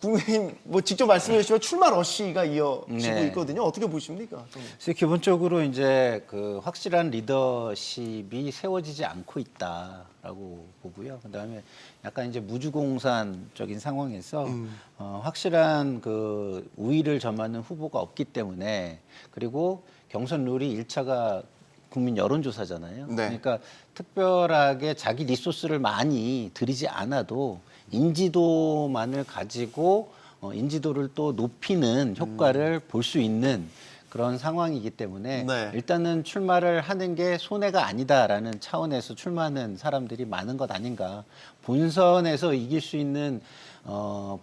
국민의힘 뭐 직접 말씀해 주시면 출마 러시가 이어지고 있거든요. 어떻게 보십니까? 그래서 기본적으로 이제 그 확실한 리더십이 세워지지 않고 있다라고 보고요. 그다음에 약간 이제 무주공산적인 상황에서 확실한 그 우위를 점하는 후보가 없기 때문에 그리고 경선 룰이 1차가 국민 여론조사잖아요. 네. 그러니까 특별하게 자기 리소스를 많이 들이지 않아도 인지도만을 가지고 인지도를 또 높이는 효과를 볼 수 있는 그런 상황이기 때문에 일단은 출마를 하는 게 손해가 아니다라는 차원에서 출마하는 사람들이 많은 것 아닌가. 본선에서 이길 수 있는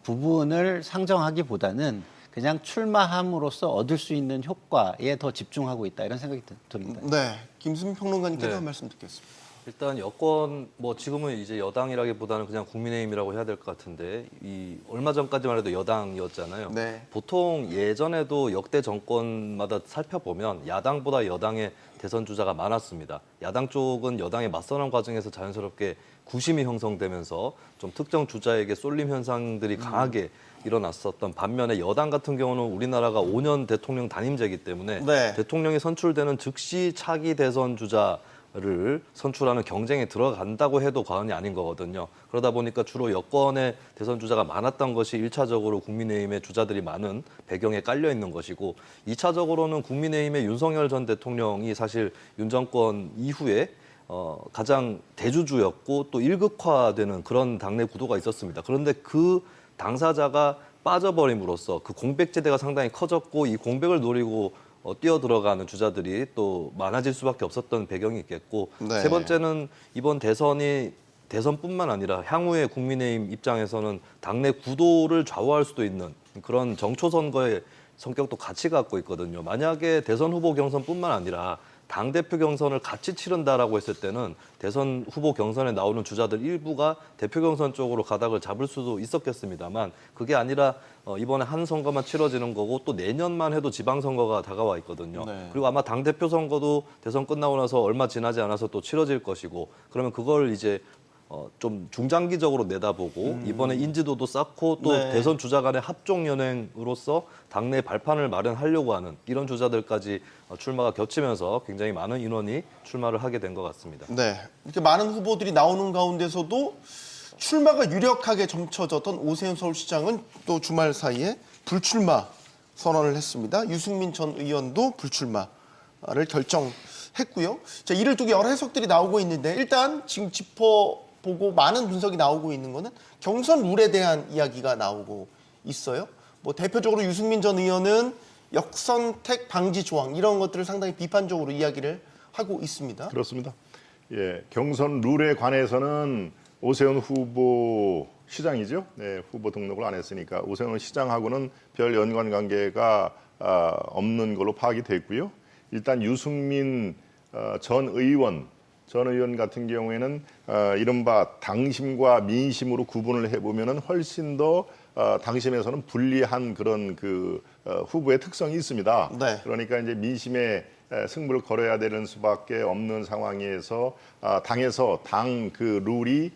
부분을 상정하기보다는 그냥 출마함으로써 얻을 수 있는 효과에 더 집중하고 있다 이런 생각이 듭니다. 네, 김수민 평론가님께도 한 말씀 듣겠습니다. 일단 여권 뭐 지금은 이제 여당이라기보다는 그냥 국민의힘이라고 해야 될 것 같은데 이 얼마 전까지만 해도 여당이었잖아요. 네. 보통 예전에도 역대 정권마다 살펴보면 야당보다 여당의 대선 주자가 많았습니다. 야당 쪽은 여당에 맞서는 과정에서 자연스럽게 구심이 형성되면서 좀 특정 주자에게 쏠림 현상들이 강하게 일어났었던 반면에 여당 같은 경우는 우리나라가 5년 대통령 단임제이기 때문에 대통령이 선출되는 즉시 차기 대선 주자를 선출하는 경쟁에 들어간다고 해도 과언이 아닌 거거든요. 그러다 보니까 주로 여권의 대선 주자가 많았던 것이 1차적으로 국민의힘의 주자들이 많은 배경에 깔려 있는 것이고 2차적으로는 국민의힘의 윤석열 전 대통령이 사실 윤 정권 이후에 가장 대주주였고 또 일극화되는 그런 당내 구도가 있었습니다. 그런데 그 당사자가 빠져버림으로써 그 공백지대가 상당히 커졌고 이 공백을 노리고 뛰어들어가는 주자들이 또 많아질 수밖에 없었던 배경이 있겠고 세 번째는 이번 대선이 대선뿐만 아니라 향후의 국민의힘 입장에서는 당내 구도를 좌우할 수도 있는 그런 정초선거의 성격도 같이 갖고 있거든요. 만약에 대선 후보 경선뿐만 아니라 당대표 경선을 같이 치른다라고 했을 때는 대선 후보 경선에 나오는 주자들 일부가 대표 경선 쪽으로 가닥을 잡을 수도 있었겠습니다만 그게 아니라 이번에 한 선거만 치러지는 거고 또 내년만 해도 지방선거가 다가와 있거든요. 그리고 아마 당대표 선거도 대선 끝나고 나서 얼마 지나지 않아서 또 치러질 것이고 그러면 그걸 이제 좀 중장기적으로 내다보고 이번에 인지도도 쌓고 또 대선 주자 간의 합종 연행으로서 당내 발판을 마련하려고 하는 이런 주자들까지 출마가 겹치면서 굉장히 많은 인원이 출마를 하게 된 것 같습니다. 네, 이렇게 많은 후보들이 나오는 가운데서도 출마가 유력하게 점쳐졌던 오세훈 서울시장은 또 주말 사이에 불출마 선언을 했습니다. 유승민 전 의원도 불출마를 했고요. 자, 이를 두고 여러 해석들이 나오고 있는데 일단 지금 짚어보고 많은 분석이 나오고 있는 거는 경선 룰에 대한 이야기가 나오고 있어요. 뭐 대표적으로 유승민 전 의원은 역선택 방지 조항 이런 것들을 상당히 비판적으로 이야기를 하고 있습니다. 그렇습니다. 예, 경선 룰에 관해서는 오세훈 후보 시장이죠. 네, 후보 등록을 안 했으니까 오세훈 시장하고는 별 연관 관계가 없는 걸로 파악이 됐고요. 일단 유승민 전 의원 같은 경우에는 이른바 당심과 민심으로 구분을 해보면은 훨씬 더 당심에서는 불리한 그런 그 후보의 특성이 있습니다. 네. 그러니까 이제 민심에 승부를 걸어야 되는 수밖에 없는 상황에서 당에서 당 그 룰이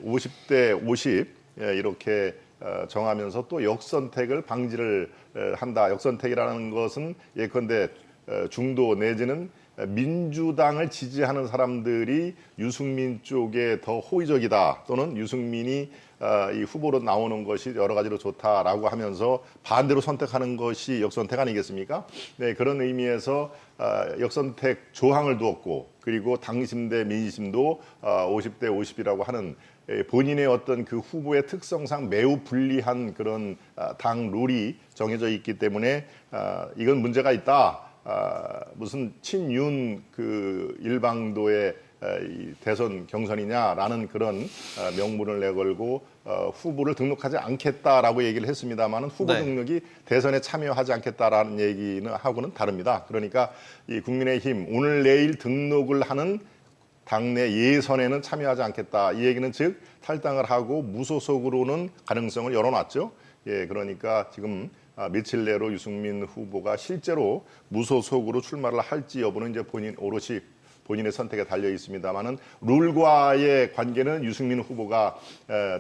50대 50 이렇게 정하면서 또 역선택을 방지를 한다. 역선택이라는 것은 예컨대 중도 내지는 민주당을 지지하는 사람들이 유승민 쪽에 더 호의적이다 또는 유승민이 이 후보로 나오는 것이 여러 가지로 좋다라고 하면서 반대로 선택하는 것이 역선택 아니겠습니까? 네, 그런 의미에서 역선택 조항을 두었고 그리고 당심 대 민심도 50대 50이라고 하는 본인의 어떤 그 후보의 특성상 매우 불리한 그런 당 룰이 정해져 있기 때문에 이건 문제가 있다. 무슨 친윤 그 일방도의 이 대선 경선이냐라는 그런 명분을 내걸고 후보를 등록하지 않겠다라고 얘기를 했습니다만은 후보 네. 등록이 대선에 참여하지 않겠다라는 얘기는 하고는 다릅니다. 그러니까 이 국민의힘 오늘 내일 등록을 하는 당내 예선에는 참여하지 않겠다. 이 얘기는 즉 탈당을 하고 무소속으로는 가능성을 열어놨죠. 예, 그러니까 지금 며칠 내로 유승민 후보가 실제로 무소속으로 출마를 할지 여부는 이제 오롯이 본인의 선택에 달려 있습니다만은 룰과의 관계는 유승민 후보가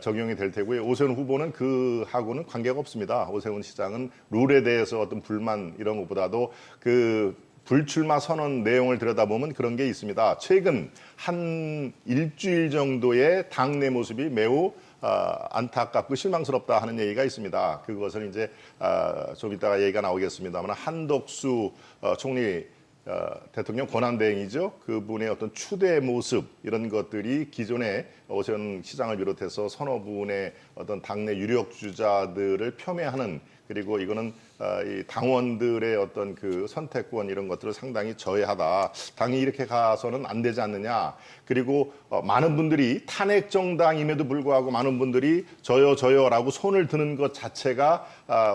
적용이 될 테고요. 오세훈 후보는 그하고는 관계가 없습니다. 오세훈 시장은 룰에 대해서 어떤 불만 이런 것보다도 그 불출마 선언 내용을 들여다보면 그런 게 있습니다. 최근 한 일주일 정도의 당내 모습이 매우 안타깝고 실망스럽다 하는 얘기가 있습니다. 그것은 이제 좀 이따가 얘기가 나오겠습니다만 한덕수 총리 대통령 권한대행이죠. 그분의 어떤 추대 모습 이런 것들이 기존에 오세훈 시장을 비롯해서 서너 분의 어떤 당내 유력 주자들을 폄훼하는 그리고 이거는 이 당원들의 어떤 그 선택권 이런 것들을 상당히 저해하다. 당이 이렇게 가서는 안 되지 않느냐. 그리고 많은 분들이 탄핵 정당임에도 불구하고 많은 분들이 저요라고 손을 드는 것 자체가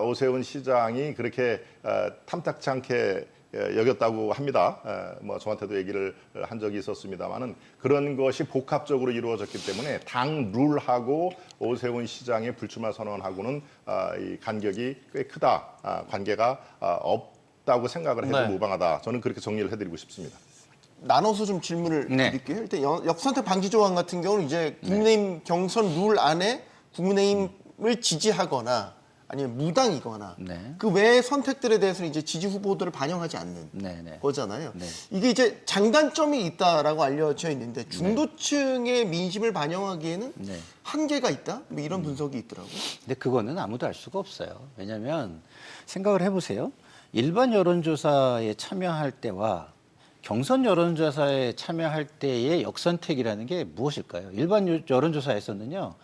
오세훈 시장이 그렇게 탐탁치 않게 여겼다고 합니다. 뭐 저한테도 얘기를 한 적이 있었습니다만은 그런 것이 복합적으로 이루어졌기 때문에 당 룰하고 오세훈 시장의 불출마 선언하고는 이 간격이 꽤 크다. 관계가 없다고 생각을 해도 네. 무방하다. 저는 그렇게 정리를 해드리고 싶습니다. 나눠서 좀 질문을 네. 드릴게요. 일단 역선택 방지 조항 같은 경우는 이제 국민의힘 경선 룰 안에 국민의힘을 지지하거나 아니면 무당이거나 네. 그 외의 선택들에 대해서는 이제 지지 후보들을 반영하지 않는 네. 거잖아요. 네. 이게 이제 장단점이 있다라고 알려져 있는데 중도층의 민심을 반영하기에는 네. 한계가 있다? 뭐 이런 분석이 있더라고요. 근데 그거는 아무도 알 수가 없어요. 왜냐하면 생각을 해보세요. 일반 여론조사에 참여할 때와 경선 여론조사에 참여할 때의 역선택이라는 게 무엇일까요? 일반 여론조사에서는요.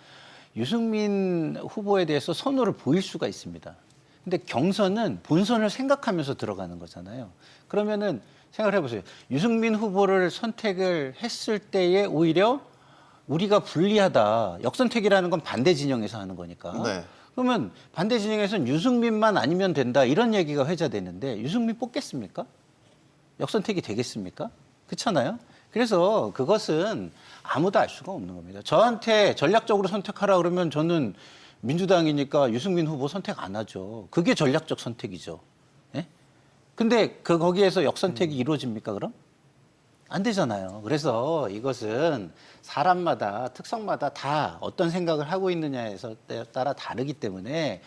유승민 후보에 대해서 선호를 보일 수가 있습니다. 근데 경선은 본선을 생각하면서 들어가는 거잖아요. 그러면은 생각을 해보세요. 유승민 후보를 선택을 했을 때에 오히려 우리가 불리하다. 역선택이라는 건 반대 진영에서 하는 거니까. 네. 그러면 반대 진영에서는 유승민만 아니면 된다. 이런 얘기가 회자되는데 유승민 뽑겠습니까? 역선택이 되겠습니까? 그렇잖아요. 그래서 그것은 아무도 알 수가 없는 겁니다. 저한테 전략적으로 선택하라 그러면 저는 민주당이니까 유승민 후보 선택 안 하죠. 그게 전략적 선택이죠. 예? 근데 거기에서 역선택이 이루어집니까, 그럼? 안 되잖아요. 그래서 이것은 사람마다 특성마다 다 어떤 생각을 하고 있느냐에 따라 다르기 때문에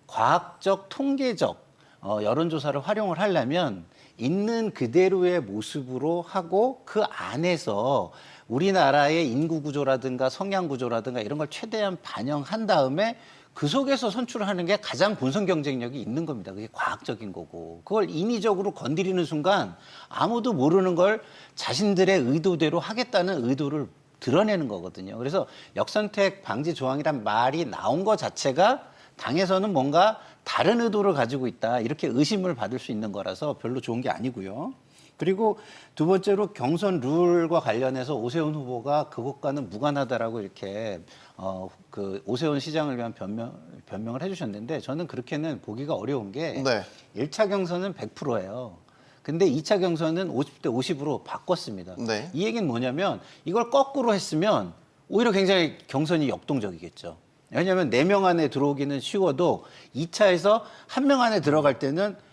과학적, 통계적 여론조사를 활용을 하려면 있는 그대로의 모습으로 하고 그 안에서 우리나라의 인구 구조라든가 성향 구조라든가 이런 걸 최대한 반영한 다음에 그 속에서 선출을 하는 게 가장 본선 경쟁력이 있는 겁니다. 그게 과학적인 거고. 그걸 인위적으로 건드리는 순간 아무도 모르는 걸 자신들의 의도대로 하겠다는 의도를 드러내는 거거든요. 그래서 역선택 방지 조항이란 말이 나온 것 자체가 당에서는 뭔가 다른 의도를 가지고 있다. 이렇게 의심을 받을 수 있는 거라서 별로 좋은 게 아니고요. 그리고 두 번째로 경선 룰과 관련해서 오세훈 후보가 그것과는 무관하다라고 이렇게 그 오세훈 시장을 위한 변명을 해주셨는데 저는 그렇게는 보기가 어려운 게 네. 1차 경선은 100%예요. 근데 2차 경선은 50대 50으로 바꿨습니다. 네. 이 얘기는 뭐냐면 이걸 거꾸로 했으면 오히려 굉장히 경선이 역동적이겠죠. 왜냐하면 4명 안에 들어오기는 쉬워도 2차에서 1명 안에 들어갈 때는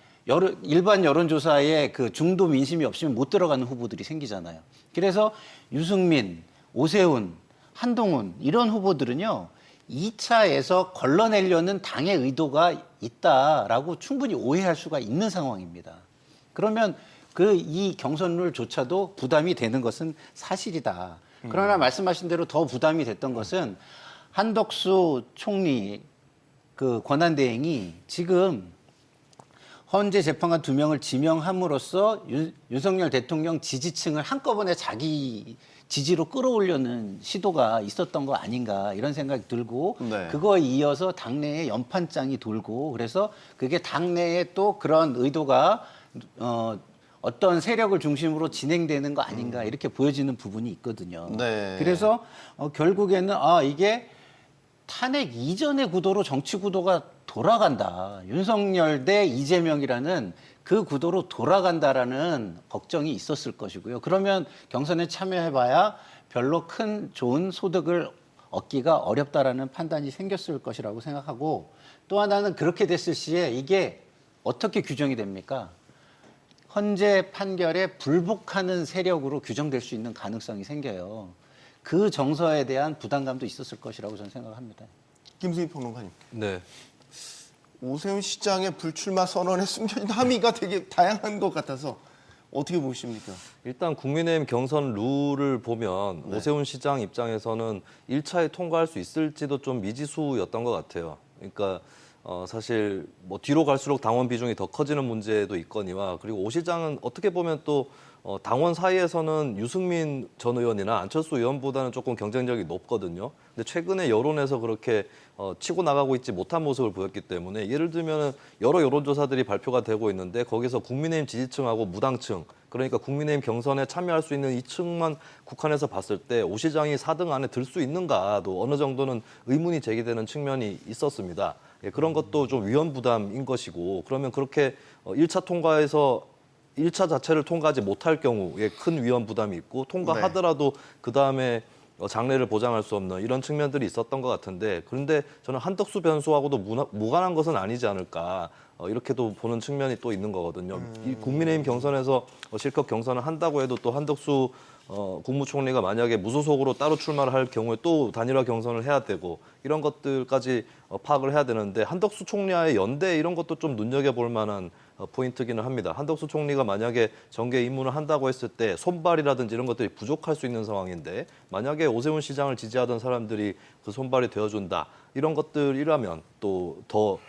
일반 여론조사에 그 중도 민심이 없으면 못 들어가는 후보들이 생기잖아요. 그래서 유승민, 오세훈, 한동훈 이런 후보들은요. 2차에서 걸러내려는 당의 의도가 있다라고 충분히 오해할 수가 있는 상황입니다. 그러면 이 경선룰조차도 부담이 되는 것은 사실이다. 그러나 말씀하신 대로 더 부담이 됐던 것은 한덕수 총리 그 권한대행이 지금 헌재 재판관 2명을 지명함으로써 윤석열 대통령 지지층을 한꺼번에 자기 지지로 끌어올려는 시도가 있었던 거 아닌가 이런 생각이 들고 네. 그거에 이어서 당내에 연판장이 돌고 그래서 그게 당내에 또 그런 의도가 어떤 세력을 중심으로 진행되는 거 아닌가 이렇게 보여지는 부분이 있거든요. 네. 그래서 결국에는 이게 탄핵 이전의 구도로 정치 구도가 돌아간다. 윤석열 대 이재명이라는 그 구도로 돌아간다라는 걱정이 있었을 것이고요. 그러면 경선에 참여해봐야 별로 큰 좋은 소득을 얻기가 어렵다라는 판단이 생겼을 것이라고 생각하고 또 하나는 그렇게 됐을 시에 이게 어떻게 규정이 됩니까? 헌재 판결에 불복하는 세력으로 규정될 수 있는 가능성이 생겨요. 그 정서에 대한 부담감도 있었을 것이라고 저는 생각합니다. 김수희 평론가님. 네. 오세훈 시장의 불출마 선언에 숨겨진 함의가 되게 다양한 것 같아서 어떻게 보십니까? 일단 국민의힘 경선 룰을 보면 오세훈 시장 입장에서는 1차에 통과할 수 있을지도 좀 미지수였던 것 같아요. 그러니까 사실 뭐 뒤로 갈수록 당원 비중이 더 커지는 문제도 있거니와 그리고 오 시장은 어떻게 보면 또 당원 사이에서는 유승민 전 의원이나 안철수 의원보다는 조금 경쟁력이 높거든요. 근데 최근에 여론에서 그렇게 치고 나가고 있지 못한 모습을 보였기 때문에 예를 들면 여러 여론조사들이 발표가 되고 있는데 거기서 국민의힘 지지층하고 무당층 그러니까 국민의힘 경선에 참여할 수 있는 이 층만 국한해서 봤을 때 오 시장이 4등 안에 들 수 있는가도 어느 정도는 의문이 제기되는 측면이 있었습니다. 예, 그런 것도 좀 위험 부담인 것이고 그러면 그렇게 1차 통과에서 1차 자체를 통과하지 못할 경우에 큰 위험 부담이 있고 통과하더라도 그다음에 장래를 보장할 수 없는 이런 측면들이 있었던 것 같은데 그런데 저는 한덕수 변수하고도 무관한 것은 아니지 않을까 이렇게도 보는 측면이 또 있는 거거든요. 이 국민의힘 경선에서 실컷 경선을 한다고 해도 또 한덕수 국무총리가 만약에 무소속으로 따로 출마를 할 경우에 또 단일화 경선을 해야 되고 이런 것들까지 파악을 해야 되는데 한덕수 총리와의 연대 이런 것도 좀 눈여겨볼 만한 포인트기는 합니다. 한덕수 총리가 만약에 정계 입문을 한다고 했을 때 손발이라든지 이런 것들이 부족할 수 있는 상황인데 만약에 오세훈 시장을 지지하던 사람들이 그 손발이 되어준다 이런 것들이라면 또 더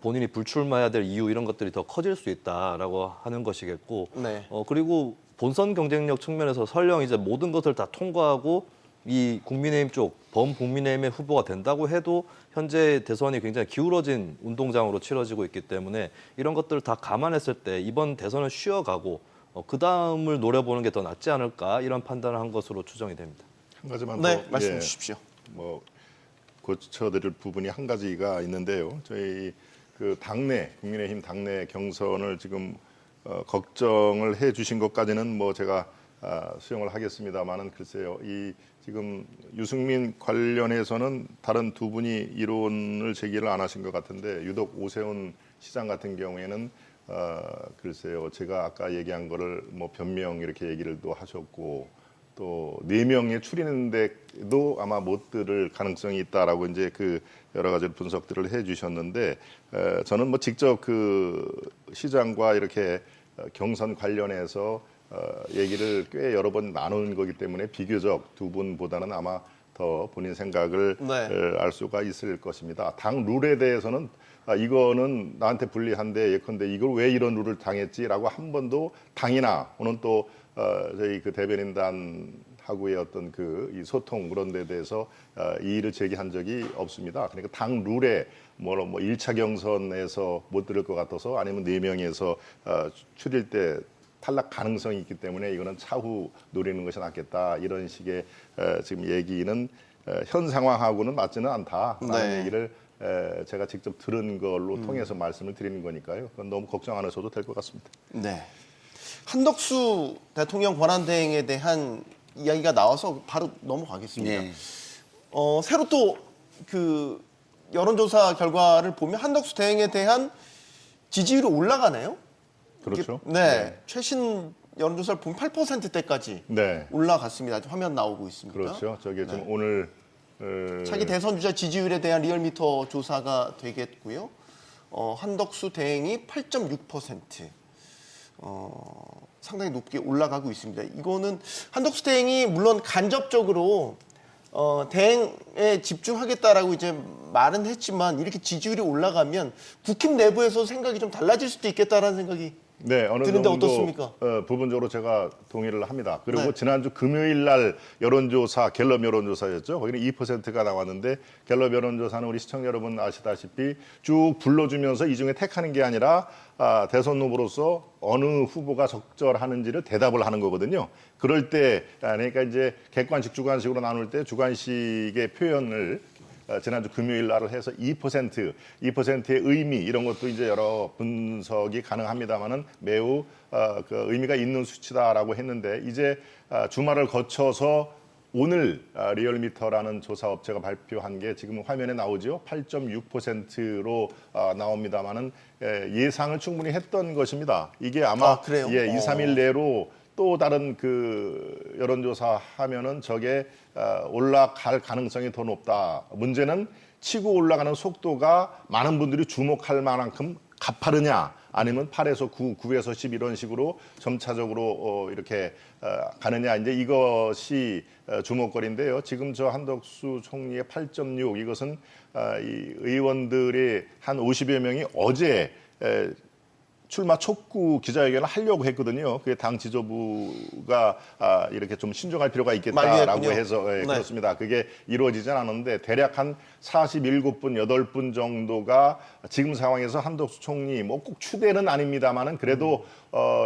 본인이 불출마해야 될 이유 이런 것들이 더 커질 수 있다라고 하는 것이겠고 네. 그리고 본선 경쟁력 측면에서 설령 이제 모든 것을 다 통과하고 이 국민의힘 쪽 범국민의힘의 후보가 된다고 해도 현재 대선이 굉장히 기울어진 운동장으로 치러지고 있기 때문에 이런 것들을 다 감안했을 때 이번 대선을 쉬어가고 그 다음을 노려보는 게 더 낫지 않을까 이런 판단을 한 것으로 추정이 됩니다. 한 가지만 네, 더 말씀해 주십시오. 뭐 고쳐드릴 부분이 한 가지가 있는데요. 저희 그 국민의힘 당내 경선을 지금 걱정을 해주신 것까지는 뭐 제가 수용을 하겠습니다만은 글쎄요, 이 지금 유승민 관련해서는 다른 두 분이 이론을 제기를 안 하신 것 같은데 유독 오세훈 시장 같은 경우에는 글쎄요, 제가 아까 얘기한 거를 뭐 변명 이렇게 얘기를 또 하셨고. 또 4명에 추리는데도 아마 못 들을 가능성이 있다라고 이제 그 여러 가지 분석들을 해주셨는데 저는 뭐 직접 그 시장과 이렇게 경선 관련해서 얘기를 꽤 여러 번 나눈 거기 때문에 비교적 두 분보다는 아마 더 본인 생각을 네. 알 수가 있을 것입니다. 당 룰에 대해서는 이거는 나한테 불리한데 예컨대 이걸 왜 이런 룰을 당했지라고 한 번도 당이나 혹은 또 저희 그 대변인단하고의 어떤 이 소통 그런 데 대해서 이의를 제기한 적이 없습니다. 그러니까 당 룰에 뭐 1차 경선에서 못 들을 것 같아서 아니면 4명에서 추릴 때 탈락 가능성이 있기 때문에 이거는 차후 노리는 것이 낫겠다 이런 식의 지금 얘기는 현 상황하고는 맞지는 않다라는 네. 얘기를 제가 직접 들은 걸로 통해서 말씀을 드리는 거니까요. 그건 너무 걱정 안 하셔도 될 것 같습니다. 네. 한덕수 대통령 권한대행에 대한 이야기가 나와서 바로 넘어가겠습니다. 네. 새로 또 그 여론조사 결과를 보면 한덕수 대행에 대한 지지율이 올라가네요. 그렇죠. 이게, 네. 최신 여론조사를 보면 8%대까지 네. 올라갔습니다. 화면 나오고 있습니다. 그렇죠. 저게 좀 오늘 차기 대선 주자 지지율에 대한 리얼미터 조사가 되겠고요. 한덕수 대행이 8.6%. 상당히 높게 올라가고 있습니다. 이거는 한덕수 대행이 물론 간접적으로 대행에 집중하겠다라고 이제 말은 했지만 이렇게 지지율이 올라가면 국힘 내부에서 생각이 좀 달라질 수도 있겠다라는 생각이 네, 어느 드는데 정도 어떻습니까? 부분적으로 제가 동의를 합니다. 그리고 네. 지난주 금요일 날 여론조사, 갤럽 여론조사였죠. 거기는 2%가 나왔는데 갤럽 여론조사는 우리 시청자 여러분 아시다시피 쭉 불러주면서 이 중에 택하는 게 아니라 대선 후보로서 어느 후보가 적절하는지를 대답을 하는 거거든요. 그럴 때 그러니까 이제 객관식, 주관식으로 나눌 때 주관식의 표현을 지난주 금요일 날을 해서 2%의 의미 이런 것도 이제 여러 분석이 가능합니다만은 매우 그 의미가 있는 수치다라고 했는데 이제 주말을 거쳐서 오늘 리얼미터라는 조사 업체가 발표한 게 지금 화면에 나오죠. 8.6%로 나옵니다만은 예상을 충분히 했던 것입니다. 이게 아마 그래요? 2, 3일 내로 또 다른 그 여론조사 하면은 저게 올라갈 가능성이 더 높다. 문제는 치고 올라가는 속도가 많은 분들이 주목할 만큼 가파르냐 아니면 8에서 9, 9에서 10 이런 식으로 점차적으로 이렇게 가느냐 이제 이것이 주목거리인데요. 지금 저 한덕수 총리의 8.6 이것은 이 의원들의 한 50여 명이 어제 출마 촉구 기자회견을 하려고 했거든요. 그게 당 지도부가 이렇게 좀 신중할 필요가 있겠다라고 만류했군요. 해서 네. 그렇습니다. 그게 이루어지진 않았는데 대략 한 47분, 8분 정도가 지금 상황에서 한덕수 총리 뭐 꼭 추대는 아닙니다만은 그래도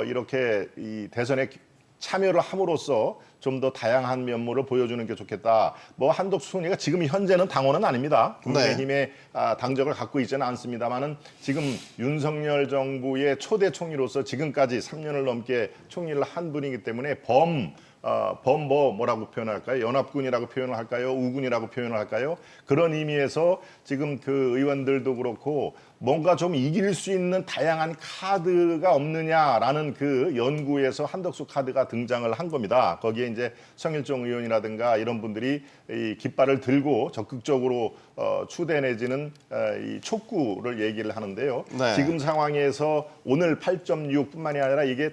이렇게 이 대선에 참여를 함으로써 좀 더 다양한 면모를 보여주는 게 좋겠다. 뭐 한덕수 총리가 지금 현재는 당원은 아닙니다. 국민의힘의 당적을 갖고 있지는 않습니다만은 지금 윤석열 정부의 초대 총리로서 지금까지 3년을 넘게 총리를 한 분이기 때문에 뭐라고 표현할까요? 연합군이라고 표현을 할까요? 우군이라고 표현을 할까요? 그런 의미에서 지금 그 의원들도 그렇고 뭔가 좀 이길 수 있는 다양한 카드가 없느냐라는 그 연구에서 한덕수 카드가 등장을 한 겁니다. 거기에 이제 성일종 의원이라든가 이런 분들이 이 깃발을 들고 적극적으로 추대 내지는 이 촉구를 얘기를 하는데요. 네. 지금 상황에서 오늘 8.6뿐만이 아니라 이게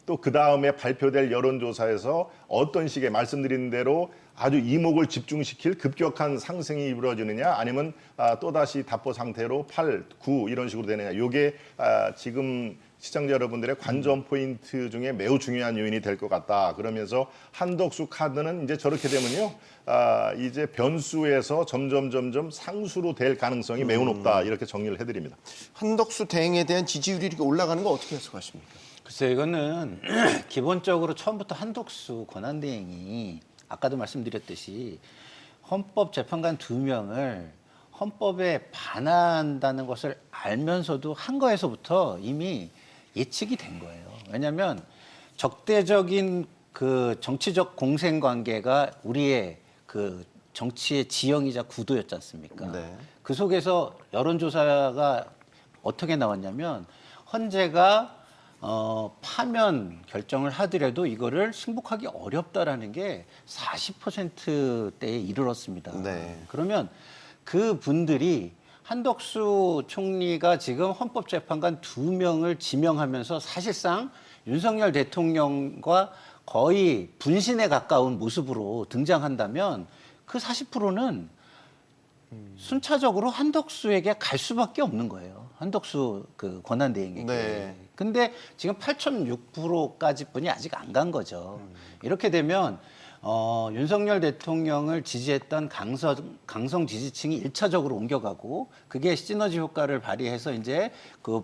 또 그 다음에 발표될 여론조사에서 어떤 식의 말씀드린 대로 아주 이목을 집중시킬 급격한 상승이 이루어지느냐 아니면 또다시 답보 상태로 8, 9 이런 식으로 되느냐. 이게 지금 시청자 여러분들의 관전 포인트 중에 매우 중요한 요인이 될 것 같다. 그러면서 한덕수 카드는 이제 저렇게 되면요. 이제 변수에서 점점 상수로 될 가능성이 매우 높다. 이렇게 정리를 해드립니다. 한덕수 대행에 대한 지지율이 이렇게 올라가는 거 어떻게 해석하십니까? 글쎄 이거는 기본적으로 처음부터 한덕수 권한대행이 아까도 말씀드렸듯이 헌법재판관 2명을 헌법에 반한다는 것을 알면서도 한 거에서부터 이미 예측이 된 거예요. 왜냐하면 적대적인 그 정치적 공생관계가 우리의 그 정치의 지형이자 구도였지 않습니까? 네. 그 속에서 여론조사가 어떻게 나왔냐면 헌재가 파면 결정을 하더라도 이거를 승복하기 어렵다라는 게 40%대에 이르렀습니다. 네. 그러면 그 분들이 한덕수 총리가 지금 헌법재판관 2명을 지명하면서 사실상 윤석열 대통령과 거의 분신에 가까운 모습으로 등장한다면 그 40%는 순차적으로 한덕수에게 갈 수밖에 없는 거예요. 한덕수 그 권한대행에게. 네. 근데 지금 8.6%까지 뿐이 아직 안 간 거죠. 이렇게 되면 윤석열 대통령을 지지했던 강성 지지층이 일차적으로 옮겨가고 그게 시너지 효과를 발휘해서 이제 그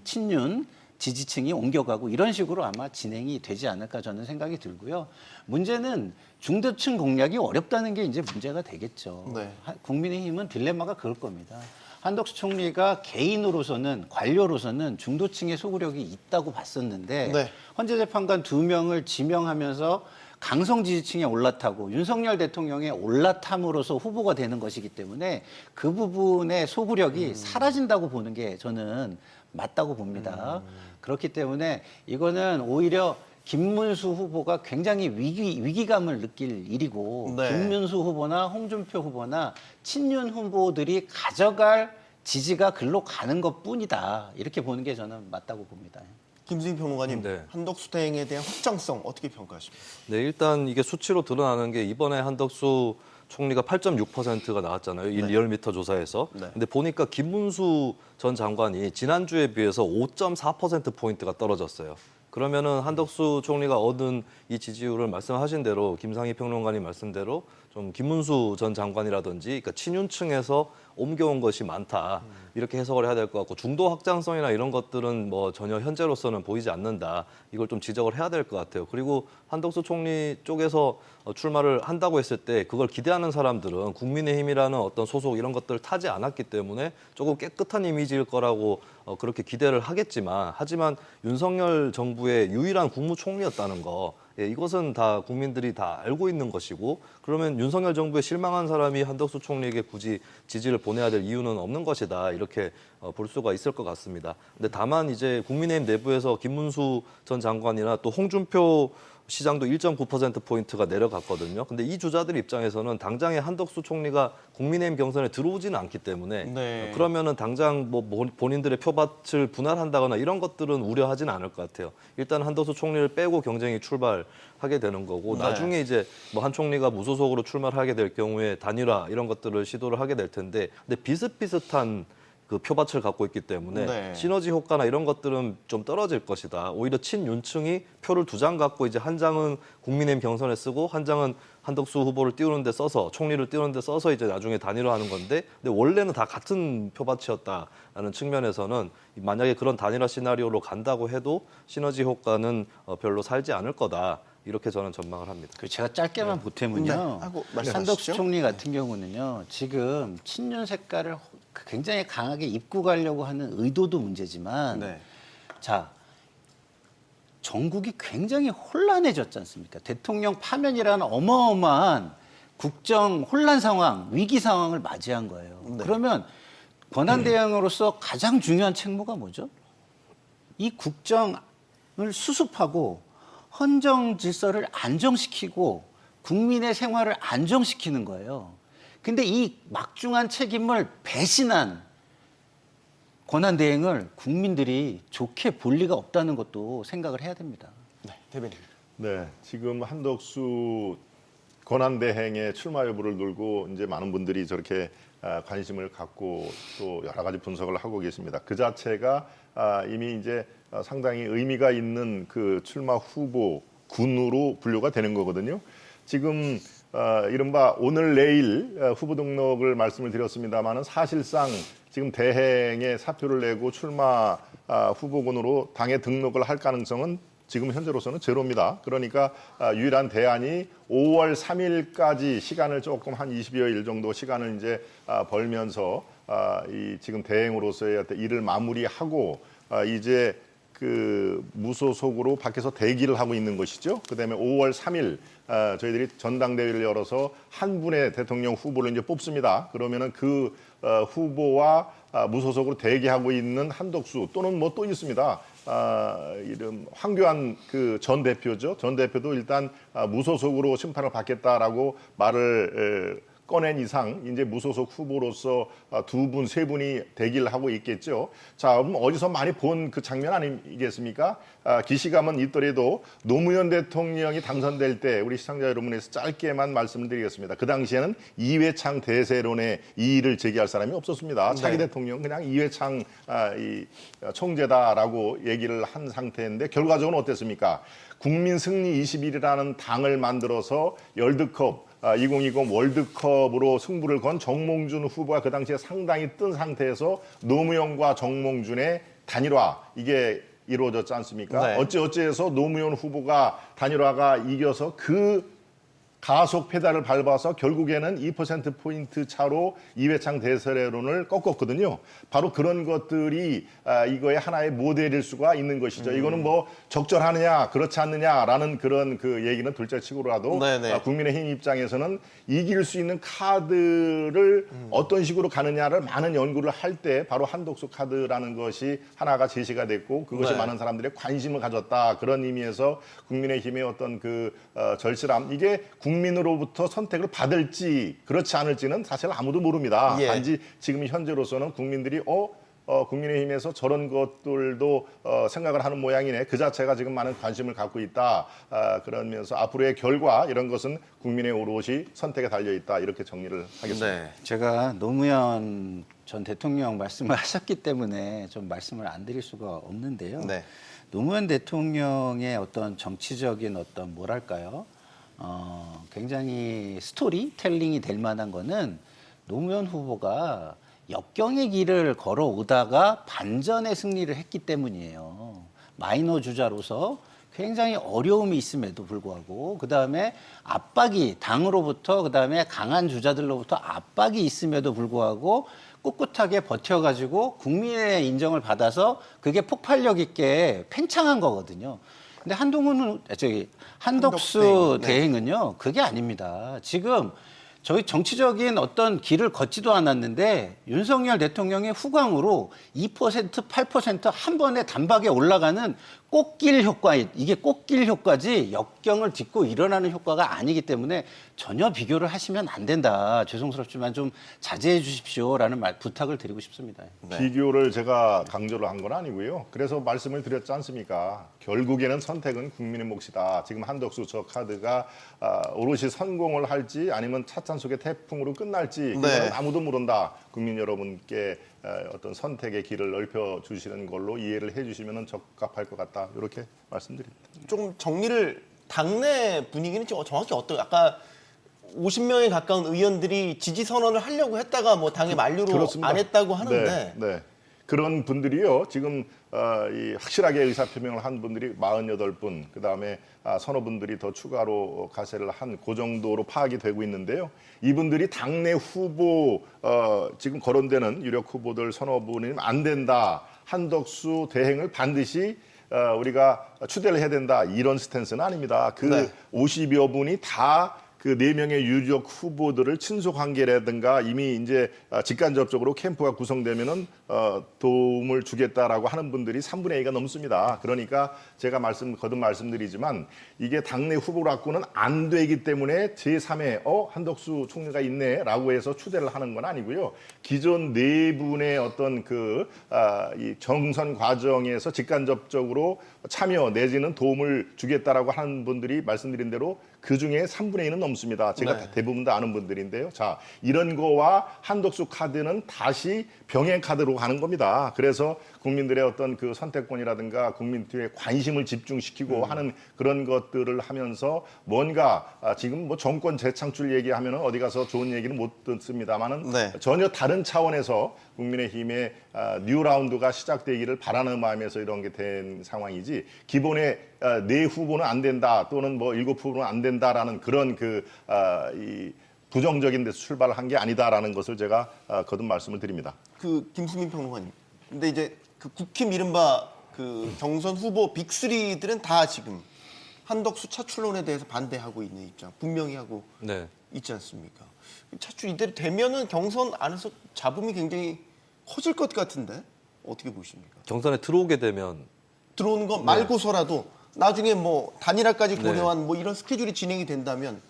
친윤 지지층이 옮겨가고 이런 식으로 아마 진행이 되지 않을까 저는 생각이 들고요. 문제는 중도층 공략이 어렵다는 게 이제 문제가 되겠죠. 네. 국민의힘은 딜레마가 그럴 겁니다. 한덕수 총리가 개인으로서는 관료로서는 중도층의 소구력이 있다고 봤었는데 네. 헌재 재판관 2명을 지명하면서 강성 지지층에 올라타고 윤석열 대통령의 올라탐으로서 후보가 되는 것이기 때문에 그 부분의 소구력이 사라진다고 보는 게 저는 맞다고 봅니다. 그렇기 때문에 이거는 오히려 김문수 후보가 굉장히 위기감을 느낄 일이고 네. 김문수 후보나 홍준표 후보나 친윤 후보들이 가져갈 지지가 글로 가는 것뿐이다. 이렇게 보는 게 저는 맞다고 봅니다. 김수희 평론가님, 네. 한덕수 대행에 대한 확장성 어떻게 평가하십니까? 네, 일단 이게 수치로 드러나는 게 이번에 한덕수 총리가 8.6%가 나왔잖아요. 1리얼미터 조사에서. 네. 근데 보니까 김문수 전 장관이 지난주에 비해서 5.4%포인트가 떨어졌어요. 그러면은 한덕수 총리가 얻은 이 지지율을 말씀하신 대로 김상희 평론가님 말씀대로 좀 김문수 전 장관이라든지 그러니까 친윤층에서 옮겨온 것이 많다. 이렇게 해석을 해야 될 것 같고 중도 확장성이나 이런 것들은 뭐 전혀 현재로서는 보이지 않는다. 이걸 좀 지적을 해야 될 것 같아요. 그리고 한덕수 총리 쪽에서 출마를 한다고 했을 때 그걸 기대하는 사람들은 국민의힘이라는 어떤 소속 이런 것들을 타지 않았기 때문에 조금 깨끗한 이미지일 거라고 그렇게 기대를 하겠지만 하지만 윤석열 정부의 유일한 국무총리였다는 거 예, 이것은 다 국민들이 다 알고 있는 것이고 그러면 윤석열 정부에 실망한 사람이 한덕수 총리에게 굳이 지지를 보내야 될 이유는 없는 것이다 이렇게 볼 수가 있을 것 같습니다. 근데 다만 이제 국민의힘 내부에서 김문수 전 장관이나 또 홍준표 시장도 1.9%포인트가 내려갔거든요. 근데 이 주자들 입장에서는 당장에 한덕수 총리가 국민의힘 경선에 들어오지는 않기 때문에 네. 그러면은 당장 뭐 본인들의 표밭을 분할한다거나 이런 것들은 우려하지는 않을 것 같아요. 일단 한덕수 총리를 빼고 경쟁이 출발하게 되는 거고 네. 나중에 이제 뭐 한 총리가 무소속으로 출마를 하게 될 경우에 단일화 이런 것들을 시도를 하게 될 텐데 근데 비슷비슷한 그 표밭을 갖고 있기 때문에 네. 시너지 효과나 이런 것들은 좀 떨어질 것이다. 오히려 친윤층이 표를 2장 갖고 이제 한 장은 국민의힘 경선에 쓰고 한 장은 한덕수 후보를 띄우는 데 써서 총리를 띄우는 데 써서 이제 나중에 단일화하는 건데 근데 원래는 다 같은 표밭이었다라는 측면에서는 만약에 그런 단일화 시나리오로 간다고 해도 시너지 효과는 별로 살지 않을 거다. 이렇게 저는 전망을 합니다. 그 제가 짧게만 보태면요. 네. 하고 말씀하시죠. 한덕수 총리 같은 경우는요. 지금 친윤 색깔을 굉장히 강하게 입고 가려고 하는 의도도 문제지만 네. 자 전국이 굉장히 혼란해졌지 않습니까? 대통령 파면이라는 어마어마한 국정 혼란 상황, 위기 상황을 맞이한 거예요. 네. 그러면 권한대행으로서 가장 중요한 책무가 뭐죠? 이 국정을 수습하고 헌정 질서를 안정시키고 국민의 생활을 안정시키는 거예요. 근데 이 막중한 책임을 배신한 권한대행을 국민들이 좋게 볼 리가 없다는 것도 생각을 해야 됩니다. 네, 대변인. 네, 지금 한덕수 권한대행의 출마 여부를 두고 이제 많은 분들이 저렇게 관심을 갖고 또 여러 가지 분석을 하고 계십니다. 그 자체가 이미 이제 상당히 의미가 있는 그 출마 후보 군으로 분류가 되는 거거든요. 지금 이른바 오늘 내일 후보 등록을 말씀을 드렸습니다마는 사실상 지금 대행에 사표를 내고 출마 후보군으로 당에 등록을 할 가능성은 지금 현재로서는 제로입니다. 그러니까 유일한 대안이 5월 3일까지 시간을 조금 한 20여일 정도 시간을 이제 벌면서 이 지금 대행으로서의 어떤 일을 마무리하고 이제 그 무소속으로 밖에서 대기를 하고 있는 것이죠. 그다음에 5월 3일 저희들이 전당대회를 열어서 한 분의 대통령 후보를 이제 뽑습니다. 그러면은 그 후보와 무소속으로 대기하고 있는 한덕수 또는 뭐 또 있습니다. 이름 황교안 그 전 대표죠. 전 대표도 일단 무소속으로 심판을 받겠다라고 말을 꺼낸 이상 이제 무소속 후보로서 두 분, 세 분이 대기를 하고 있겠죠. 자, 그럼 어디서 많이 본 그 장면 아니겠습니까? 기시감은 있더라도 노무현 대통령이 당선될 때 우리 시청자 여러분에서 짧게만 말씀을 드리겠습니다. 그 당시에는 이회창 대세론에 이의를 제기할 사람이 없었습니다. 차기 대통령 그냥 이회창 총재다라고 얘기를 한 상태인데 결과적으로 어땠습니까? 국민 승리 21이라는 당을 만들어서 월드컵 2020 월드컵으로 승부를 건 정몽준 후보가 그 당시에 상당히 뜬 상태에서 노무현과 정몽준의 단일화 이게 이루어졌지 않습니까? 네. 어찌어찌해서 노무현 후보가 단일화가 이겨서 그 가속 페달을 밟아서 결국에는 2%포인트 차로 이회창 대세론을 꺾었거든요. 바로 그런 것들이 이거의 하나의 모델일 수가 있는 것이죠. 이거는 뭐 적절하느냐 그렇지 않느냐라는 그런 그 얘기는 둘째치고라도 네네. 국민의힘 입장에서는 이길 수 있는 카드를 어떤 식으로 가느냐를 많은 연구를 할 때 바로 한독수 카드라는 것이 하나가 제시가 됐고 그것이 네. 많은 사람들의 관심을 가졌다. 그런 의미에서 국민의힘의 어떤 그 절실함 이게 국민으로부터 선택을 받을지 그렇지 않을지는 사실 아무도 모릅니다. 예. 단지 지금 현재로서는 국민들이 국민의힘에서 저런 것들도 생각을 하는 모양이네. 그 자체가 지금 많은 관심을 갖고 있다. 그러면서 앞으로의 결과 이런 것은 국민의 오롯이 선택에 달려 있다. 이렇게 정리를 하겠습니다. 네. 제가 노무현 전 대통령 말씀을 하셨기 때문에 좀 말씀을 안 드릴 수가 없는데요. 네. 노무현 대통령의 어떤 정치적인 어떤 뭐랄까요? 굉장히 스토리텔링이 될 만한 거는 노무현 후보가 역경의 길을 걸어오다가 반전의 승리를 했기 때문이에요. 마이너 주자로서 굉장히 어려움이 있음에도 불구하고 그다음에 압박이 당으로부터 그다음에 강한 주자들로부터 압박이 있음에도 불구하고 꿋꿋하게 버텨가지고 국민의 인정을 받아서 그게 폭발력 있게 팽창한 거거든요. 근데 한덕수 네. 대행은요, 그게 아닙니다. 지금 저희 정치적인 어떤 길을 걷지도 않았는데 윤석열 대통령의 후광으로 2%, 8% 한 번에 단박에 올라가는 꽃길 효과, 이게 꽃길 효과지 역경을 딛고 일어나는 효과가 아니기 때문에 전혀 비교를 하시면 안 된다. 죄송스럽지만 좀 자제해 주십시오라는 부탁을 드리고 싶습니다. 네. 비교를 제가 강조를 한 건 아니고요. 그래서 말씀을 드렸지 않습니까? 결국에는 선택은 국민의 몫이다. 지금 한덕수 저 카드가 오롯이 성공을 할지 아니면 찻잔 속의 태풍으로 끝날지 그거는 네. 아무도 모른다. 국민 여러분께 어떤 선택의 길을 넓혀 주시는 걸로 이해를 해주시면 적합할 것 같다. 이렇게 말씀드립니다. 조금 정리를 당내 분위기는 정확히 아까 50명에 가까운 의원들이 지지 선언을 하려고 했다가 뭐 당의 만류로 그렇습니다. 안 했다고 하는데 네. 그런 분들이요. 지금 이 확실하게 의사표명을 한 분들이 48분, 그다음에 서너 분들이 더 추가로 가세를 한 그 정도로 파악이 되고 있는데요. 이분들이 당내 후보 지금 거론되는 유력 후보들 서너 분이면 안 된다. 한덕수 대행을 반드시 우리가 추대를 해야 된다. 이런 스탠스는 아닙니다. 그 네. 50여 분이 다 그 4명의 유력 후보들을 친소 관계라든가 이미 이제 직간접적으로 캠프가 구성되면은 도움을 주겠다라고 하는 분들이 3분의 2가 넘습니다. 그러니까 제가 거듭 말씀드리지만 이게 당내 후보라고는 안 되기 때문에 제3의 한덕수 총리가 있네라고 해서 추대를 하는 건 아니고요. 기존 4분의 어떤 이 정선 과정에서 직간접적으로 참여 내지는 도움을 주겠다라고 하는 분들이 말씀드린 대로 그 중에 3분의 1은 넘습니다. 제가 네. 대부분 다 아는 분들인데요. 자, 이런 거와 한덕수 카드는 다시 병행 카드로 가는 겁니다. 그래서 국민들의 어떤 그 선택권이라든가 국민들의 관심을 집중시키고 하는 그런 것들을 하면서 뭔가 지금 뭐 정권 재창출 얘기하면 어디 가서 좋은 얘기는 못 듣습니다만은 네. 전혀 다른 차원에서 국민의힘의 뉴 라운드가 시작되기를 바라는 마음에서 이런 게 된 상황이지 기본에 4후보는 안 된다 또는 뭐 7후보는 안 된다라는 그런 이 부정적인 데서 출발을 한 게 아니다라는 것을 제가 거듭 말씀을 드립니다. 그 김수민 평론가님. 근데 이제 그 국힘 이른바 그 경선 후보 빅3들은 다 지금 한덕수 차출론에 대해서 반대하고 있는 입장 분명히 하고 네. 있지 않습니까? 차출 이대로 되면은 경선 안에서 잡음이 굉장히 커질 것 같은데 어떻게 보십니까? 경선에 들어오게 되면 들어오는 거 말고서라도 나중에 뭐 단일화까지 네. 고려한 뭐 이런 스케줄이 진행이 된다면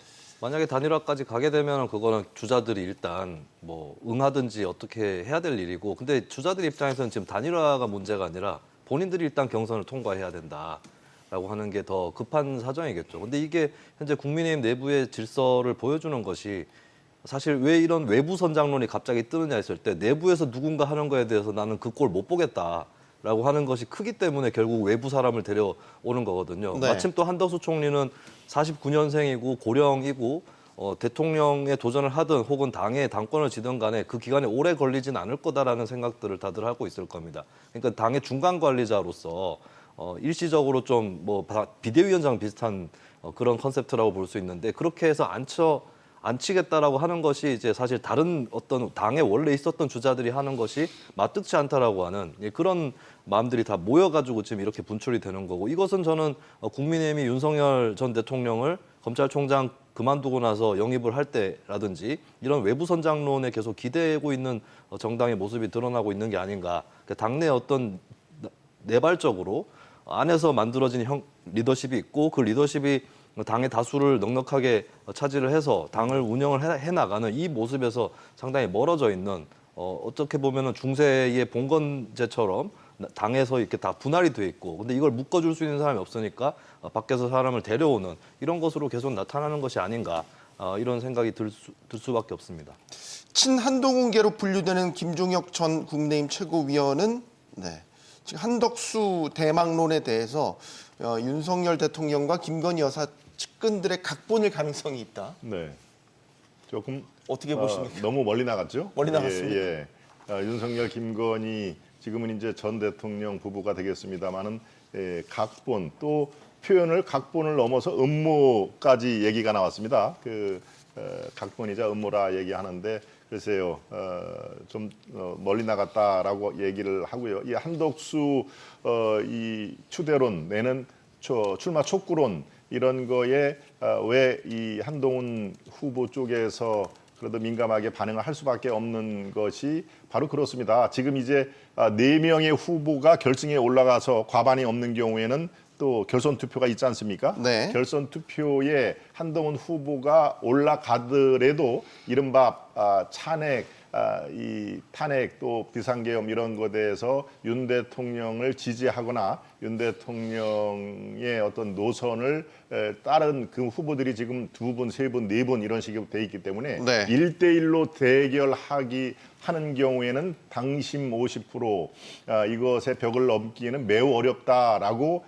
만약에 단일화까지 가게 되면 그거는 주자들이 일단 뭐 응하든지 어떻게 해야 될 일이고, 근데 주자들 입장에서는 지금 단일화가 문제가 아니라 본인들이 일단 경선을 통과해야 된다라고 하는 게 더 급한 사정이겠죠. 근데 이게 현재 국민의힘 내부의 질서를 보여주는 것이, 사실 왜 이런 외부 선장론이 갑자기 뜨느냐 했을 때 내부에서 누군가 하는 거에 대해서 나는 그 꼴 못 보겠다라고 하는 것이 크기 때문에 결국 외부 사람을 데려오는 거거든요. 네. 마침 또 한덕수 총리는 49년생이고 고령이고 대통령에 도전을 하든 혹은 당의 당권을 지든 간에 그 기간에 오래 걸리진 않을 거다라는 생각들을 다들 하고 있을 겁니다. 그러니까 당의 중간 관리자로서 일시적으로 좀 뭐 비대위원장 비슷한 그런 컨셉트라고 볼 수 있는데, 그렇게 해서 안 치겠다라고 하는 것이 이제 사실 다른 어떤 당에 원래 있었던 주자들이 하는 것이 맞득치 않다라고 하는 그런 마음들이 다 모여가지고 지금 이렇게 분출이 되는 거고, 이것은 저는 국민의힘이 윤석열 전 대통령을 검찰총장 그만두고 나서 영입을 할 때라든지 이런 외부 선장론에 계속 기대고 있는 정당의 모습이 드러나고 있는 게 아닌가. 당내 어떤 내발적으로 안에서 만들어진 리더십이 있고, 그 리더십이 당의 다수를 넉넉하게 차지를 해서 당을 운영을 해나가는 이 모습에서 상당히 멀어져 있는, 어떻게 보면은 중세의 봉건제처럼 당에서 이렇게 다 분할이 돼 있고, 근데 이걸 묶어줄 수 있는 사람이 없으니까 밖에서 사람을 데려오는 이런 것으로 계속 나타나는 것이 아닌가, 이런 생각이 들 수밖에 없습니다. 친한동훈계로 분류되는 김종혁 전 국민의힘 최고위원은 지금 한덕수 대망론에 대해서 윤석열 대통령과 김건희 여사 측근들의 각본일 가능성이 있다. 네. 조금 어떻게 보십니까? 너무 멀리 나갔죠? 멀리 나갔습니다. 예. 윤석열, 김건희 지금은 이제 전 대통령 부부가 되겠습니다만은 각본, 또 표현을 각본을 넘어서 음모까지 얘기가 나왔습니다. 각본이자 음모라 얘기하는데, 글쎄요, 좀 멀리 나갔다라고 얘기를 하고요. 이 한덕수 이 추대론 내는 출마 촉구론 이런 거에 왜 이 한동훈 후보 쪽에서 그래도 민감하게 반응을 할 수밖에 없는 것이 바로 그렇습니다. 지금 이제 4명의 후보가 결승에 올라가서 과반이 없는 경우에는 또 결선 투표가 있지 않습니까? 네. 결선 투표에 한동훈 후보가 올라가더라도 이른바 탄핵 또 비상계엄 이런 것에 대해서 윤 대통령을 지지하거나 윤 대통령의 어떤 노선을 따른 그 후보들이 지금 2분, 3분, 4분 이런 식으로 돼 있기 때문에 네. 1대1로 하는 경우에는 당심 50% 이것의 벽을 넘기에는 매우 어렵다라고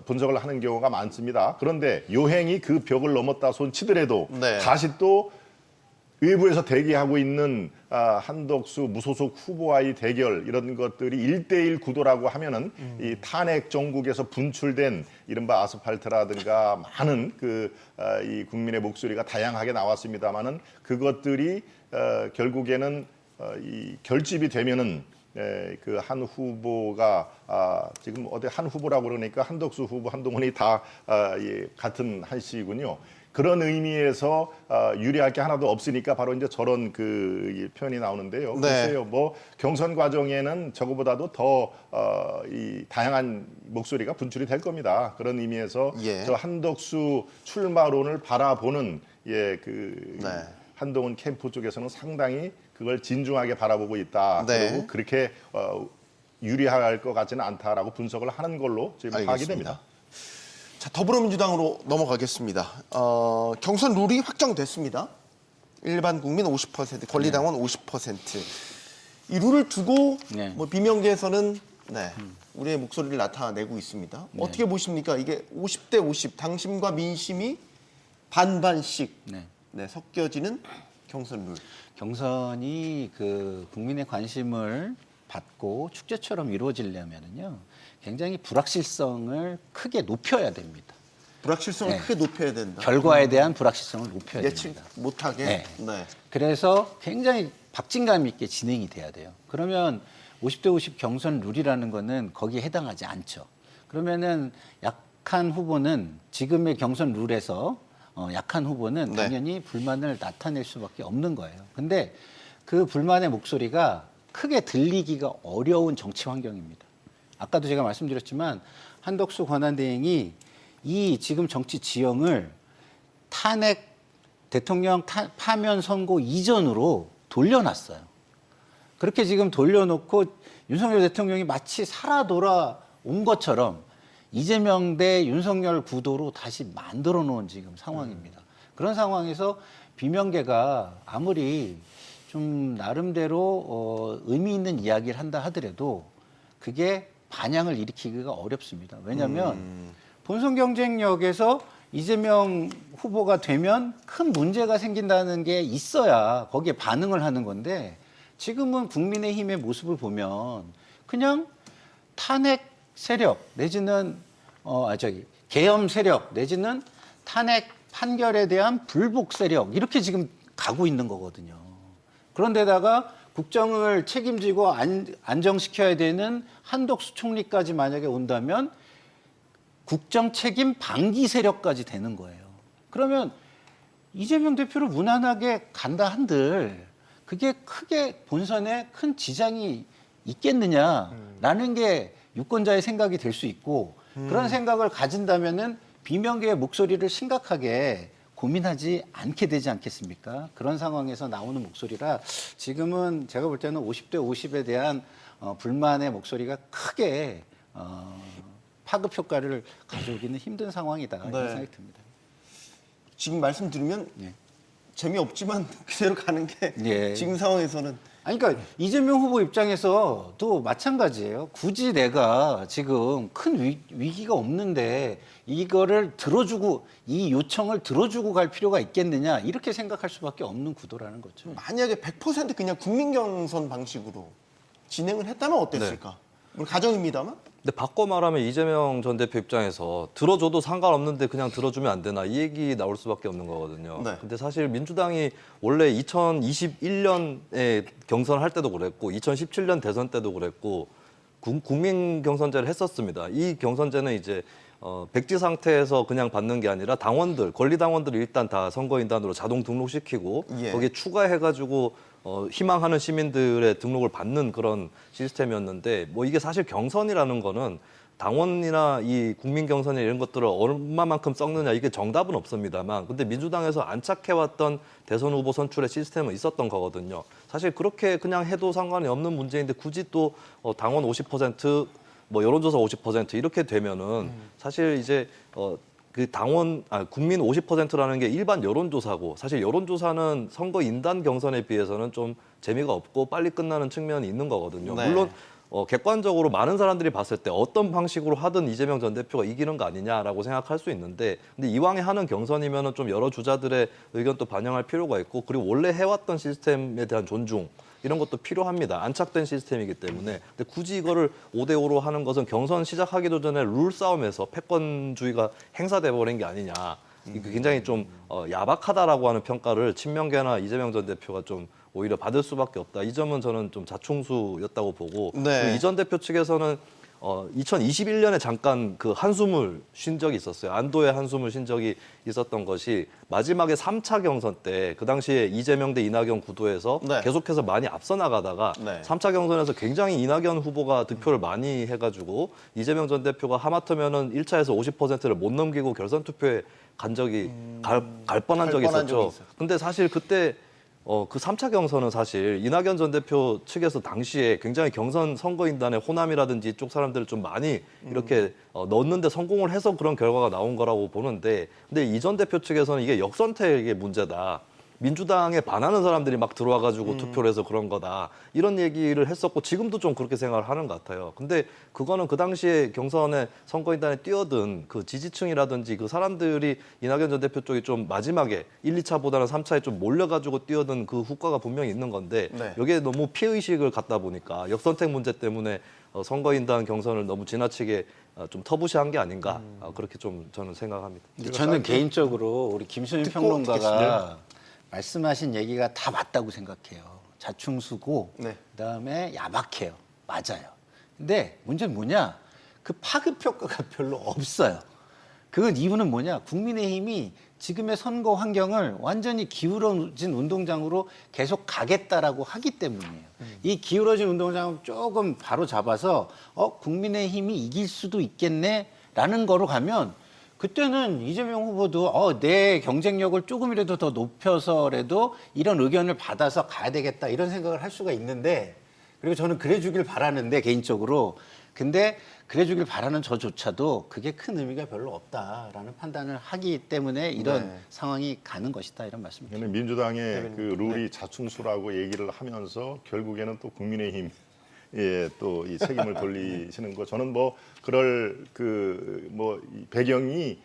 분석을 하는 경우가 많습니다. 그런데 요행이 그 벽을 넘었다 손 치더라도 네. 다시 또 외부에서 대기하고 있는 한덕수 무소속 후보와의 대결 이런 것들이 1대1 구도라고 하면은 이 탄핵 정국에서 분출된 이른바 아스팔트라든가 많은 이 국민의 목소리가 다양하게 나왔습니다만은 그것들이 결국에는 이 결집이 되면은 그 한 후보가 지금 어디 한 후보라고 그러니까 한덕수 후보, 한동훈이 다 같은 한씨군요. 그런 의미에서 유리할 게 하나도 없으니까 바로 이제 저런 그 표현이 나오는데요. 네. 글쎄요, 뭐 경선 과정에는 저거보다도 더 이 다양한 목소리가 분출이 될 겁니다. 그런 의미에서 예. 저 한덕수 출마론을 바라보는 네. 한동훈 캠프 쪽에서는 상당히 그걸 진중하게 바라보고 있다. 네. 그리고 그렇게 유리할 것 같지는 않다라고 분석을 하는 걸로 지금 파악이 알겠습니다. 됩니다. 자, 더불어민주당으로 넘어가겠습니다. 경선 룰이 확정됐습니다. 일반 국민 50%, 권리당원 50%. 이 룰을 두고 네. 뭐 비명계에서는 우리의 목소리를 나타내고 있습니다. 어떻게 보십니까? 이게 50대 50, 당심과 민심이 반반씩 섞여지는 경선 룰. 경선이 그 국민의 관심을 받고 축제처럼 이루어지려면은요, 굉장히 불확실성을 크게 높여야 됩니다. 불확실성을 크게 높여야 된다. 결과에 대한 불확실성을 높여야 예측 됩니다. 못하게. 네. 네. 그래서 굉장히 박진감 있게 진행이 돼야 돼요. 그러면 50대 50 경선 룰이라는 거는 거기에 해당하지 않죠. 그러면은 약한 후보는 지금의 경선 룰에서 약한 후보는 네. 당연히 불만을 나타낼 수밖에 없는 거예요. 근데 그 불만의 목소리가 크게 들리기가 어려운 정치 환경입니다. 아까도 제가 말씀드렸지만 한덕수 권한대행이 이 지금 정치 지형을 탄핵 대통령 파면 선고 이전으로 돌려놨어요. 그렇게 지금 돌려놓고 윤석열 대통령이 마치 살아 돌아온 것처럼 이재명 대 윤석열 구도로 다시 만들어 놓은 지금 상황입니다. 그런 상황에서 비명계가 아무리 좀 나름대로 의미 있는 이야기를 한다 하더라도 그게 반향을 일으키기가 어렵습니다. 왜냐하면 본선 경쟁력에서 이재명 후보가 되면 큰 문제가 생긴다는 게 있어야 거기에 반응을 하는 건데 지금은 국민의힘의 모습을 보면 그냥 탄핵 세력 내지는 계엄 세력 내지는 탄핵 판결에 대한 불복 세력 이렇게 지금 가고 있는 거거든요. 그런데다가 국정을 책임지고 안정시켜야 되는 한덕수 총리까지 만약에 온다면 국정 책임 방기 세력까지 되는 거예요. 그러면 이재명 대표를 무난하게 간다 한들 그게 크게 본선에 큰 지장이 있겠느냐라는 게 유권자의 생각이 될 수 있고 그런 생각을 가진다면은 비명계의 목소리를 심각하게 고민하지 않게 되지 않겠습니까? 그런 상황에서 나오는 목소리라 지금은 제가 볼 때는 50대 50에 대한 불만의 목소리가 크게 파급 효과를 가져오기는 힘든 상황이다 이런 생각이 듭니다. 지금 말씀 들으면 예. 재미없지만 그대로 가는 게 예. 지금 상황에서는 아니, 그러니까 이재명 후보 입장에서도 마찬가지예요. 굳이 내가 지금 큰 위기가 없는데 이거를 들어주고 이 요청을 들어주고 갈 필요가 있겠느냐 이렇게 생각할 수밖에 없는 구도라는 거죠. 만약에 100% 그냥 국민 경선 방식으로 진행을 했다면 어땠을까? 물론 가정입니다만. 근데 바꿔 말하면 이재명 전 대표 입장에서 들어줘도 상관없는데 그냥 들어주면 안 되나 이 얘기 나올 수밖에 없는 거거든요. 네. 근데 사실 민주당이 원래 2021년에 경선할 때도 그랬고 2017년 대선 때도 그랬고 국민 경선제를 했었습니다. 이 경선제는 이제 백지 상태에서 그냥 받는 게 아니라 당원들, 권리 당원들을 일단 다 선거인단으로 자동 등록시키고 예. 거기에 추가해가지고 희망하는 시민들의 등록을 받는 그런 시스템이었는데 뭐 이게 사실 경선이라는 거는 당원이나 이 국민 경선이나 이런 것들을 얼마만큼 썩느냐 이게 정답은 없습니다만 근데 민주당에서 안착해왔던 대선 후보 선출의 시스템은 있었던 거거든요. 사실 그렇게 그냥 해도 상관이 없는 문제인데 굳이 또 당원 50% 뭐 여론조사 50% 이렇게 되면은 사실 이제 그 국민 50%라는 게 일반 여론조사고 사실 여론조사는 선거인단 경선에 비해서는 좀 재미가 없고 빨리 끝나는 측면이 있는 거거든요. 네. 물론 객관적으로 많은 사람들이 봤을 때 어떤 방식으로 하든 이재명 전 대표가 이기는 거 아니냐라고 생각할 수 있는데 근데 이왕에 하는 경선이면은 좀 여러 주자들의 의견도 반영할 필요가 있고 그리고 원래 해왔던 시스템에 대한 존중 이런 것도 필요합니다. 안착된 시스템이기 때문에. 근데 굳이 이거를 5대5로 하는 것은 경선 시작하기도 전에 룰 싸움에서 패권주의가 행사돼 버린 게 아니냐. 이게 굉장히 좀 야박하다라고 하는 평가를 친명계나 이재명 전 대표가 좀 오히려 받을 수밖에 없다. 이 점은 저는 좀 자충수였다고 보고 네. 이 전 대표 측에서는 2021년에 잠깐 그 한숨을 쉰 적이 있었어요. 안도의 한숨을 쉰 적이 있었던 것이 마지막에 3차 경선 때 그 당시에 이재명 대 이낙연 구도에서 네. 계속해서 많이 앞서 나가다가 네. 3차 경선에서 굉장히 이낙연 후보가 득표를 많이 해가지고 이재명 전 대표가 하마터면은 1차에서 50%를 못 넘기고 결선 투표에 간 적이 갈 뻔한 적이 뻔한 적이 있었죠. 있어요. 근데 사실 그때 그 3차 경선은 사실 이낙연 전 대표 측에서 당시에 굉장히 경선 선거인단의 호남이라든지 이쪽 사람들을 좀 많이 이렇게 넣었는데 성공을 해서 그런 결과가 나온 거라고 보는데 근데 이 전 대표 측에서는 이게 역선택의 문제다. 민주당에 반하는 사람들이 막 들어와가지고 투표를 해서 그런 거다. 이런 얘기를 했었고 지금도 좀 그렇게 생각을 하는 것 같아요. 근데 그거는 그 당시에 경선에 선거인단에 뛰어든 그 지지층이라든지 그 사람들이 이낙연 전 대표 쪽이 좀 마지막에 1, 2차보다는 3차에 좀 몰려가지고 뛰어든 그 후과가 분명히 있는 건데 네. 여기에 너무 피의식을 갖다 보니까 역선택 문제 때문에 선거인단 경선을 너무 지나치게 좀 터부시한 게 아닌가 그렇게 좀 저는 생각합니다. 저는 개인적으로 우리 김수민 듣고 평론가가 말씀하신 얘기가 다 맞다고 생각해요. 자충수고 네. 그다음에 야박해요. 맞아요. 근데 문제는 뭐냐? 그 파급 효과가 별로 없어요. 그건 이유는 뭐냐? 국민의힘이 지금의 선거 환경을 완전히 기울어진 운동장으로 계속 가겠다라고 하기 때문이에요. 이 기울어진 운동장을 조금 바로 잡아서 국민의힘이 이길 수도 있겠네라는 거로 가면 그때는 이재명 후보도 내 경쟁력을 조금이라도 더 높여서라도 이런 의견을 받아서 가야 되겠다 이런 생각을 할 수가 있는데, 그리고 저는 그래 주길 바라는데 개인적으로, 근데 그래 주길 바라는 저조차도 그게 큰 의미가 별로 없다라는 판단을 하기 때문에 이런 네. 상황이 가는 것이다 이런 말씀입니다. 저는 민주당의 그 룰이 자충수라고 얘기를 하면서 결국에는 또 국민의힘 또 이 책임을 돌리시는 거, 저는 뭐 그럴 배경이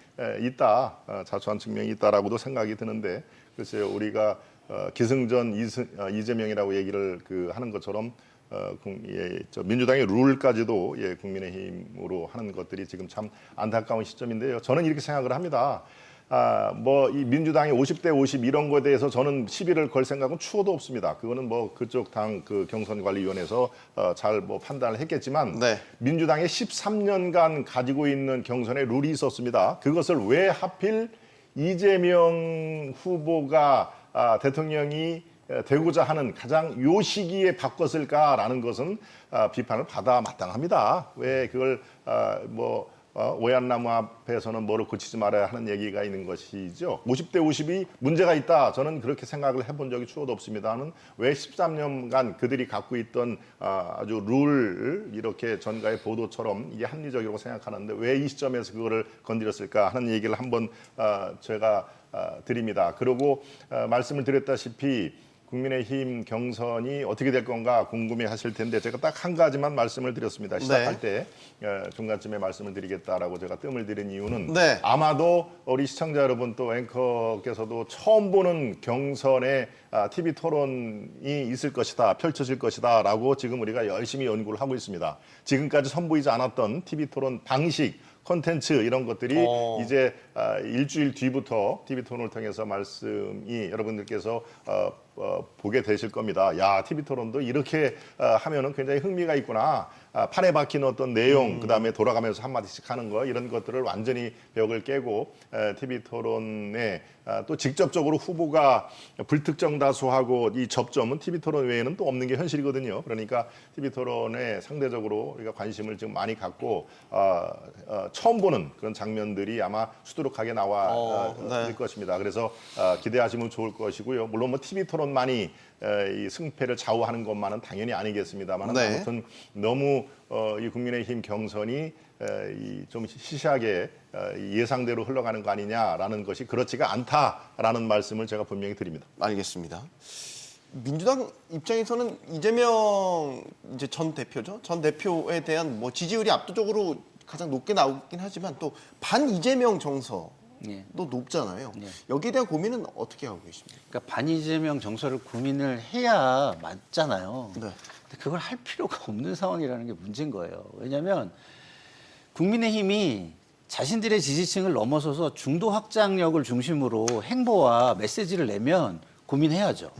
있다, 자초한 측면이 있다라고도 생각이 드는데, 글쎄요, 우리가 기승전 이재명이라고 얘기를 하는 것처럼 민주당의 룰까지도 국민의힘으로 하는 것들이 지금 참 안타까운 시점인데요. 저는 이렇게 생각을 합니다. 이 민주당이 50대 50 이런 거에 대해서 저는 시비를 걸 생각은 추호도 없습니다. 그거는 뭐 그쪽 당 경선관리위원회에서 잘 판단을 했겠지만, 네. 민주당이 13년간 가지고 있는 경선에 룰이 있었습니다. 그것을 왜 하필 이재명 후보가 대통령이 되고자 하는 가장 요 시기에 바꿨을까라는 것은 비판을 받아 마땅합니다. 왜 그걸 오얏 나무 앞에서는 뭐를 고치지 말아야 하는 얘기가 있는 것이죠. 50대 50이 문제가 있다, 저는 그렇게 생각을 해본 적이 추호도 없습니다는, 왜 13년간 그들이 갖고 있던 아주 룰을 이렇게 전가의 보도처럼 이게 합리적이라고 생각하는데 왜 이 시점에서 그거를 건드렸을까 하는 얘기를 한번 제가 드립니다. 그리고 말씀을 드렸다시피 국민의힘 경선이 어떻게 될 건가 궁금해하실 텐데, 제가 딱 한 가지만 말씀을 드렸습니다. 시작할 때 중간쯤에 말씀을 드리겠다라고 제가 뜸을 들인 이유는, 네. 아마도 우리 시청자 여러분 또 앵커께서도 처음 보는 경선에 TV 토론이 있을 것이다, 펼쳐질 것이다라고 지금 우리가 열심히 연구를 하고 있습니다. 지금까지 선보이지 않았던 TV 토론 방식, 콘텐츠 이런 것들이 이제 일주일 뒤부터 TV 토론을 통해서 말씀이 여러분들께서 보게 되실 겁니다. 야, TV 토론도 이렇게 하면은 굉장히 흥미가 있구나. 판에 박힌 어떤 내용, 그다음에 돌아가면서 한마디씩 하는 거, 이런 것들을 완전히 벽을 깨고 TV 토론에 또 직접적으로 후보가 불특정 다수하고 이 접점은 TV 토론 외에는 또 없는 게 현실이거든요. 그러니까 TV 토론에 상대적으로 우리가 관심을 지금 많이 갖고 처음 보는 그런 장면들이 아마 수두룩하게 나와 질 것입니다. 그래서 기대하시면 좋을 것이고요. 물론 뭐 TV 토론만이 이 승패를 좌우하는 것만은 당연히 아니겠습니다만, 네. 아무튼 너무 이 국민의힘 경선이 좀 시시하게 예상대로 흘러가는 거 아니냐라는 것이 그렇지가 않다라는 말씀을 제가 분명히 드립니다. 알겠습니다. 민주당 입장에서는 이재명 이제 전 대표죠. 전 대표에 대한 지지율이 압도적으로 가장 높게 나오긴 하지만 또 반 이재명 정서 예. 또 높잖아요. 예. 여기에 대한 고민은 어떻게 하고 계십니까? 그러니까 반이재명 정서를 고민을 해야 맞잖아요. 네. 근데 그걸 할 필요가 없는 상황이라는 게 문제인 거예요. 왜냐하면 국민의힘이 자신들의 지지층을 넘어서서 중도 확장력을 중심으로 행보와 메시지를 내면 고민해야죠.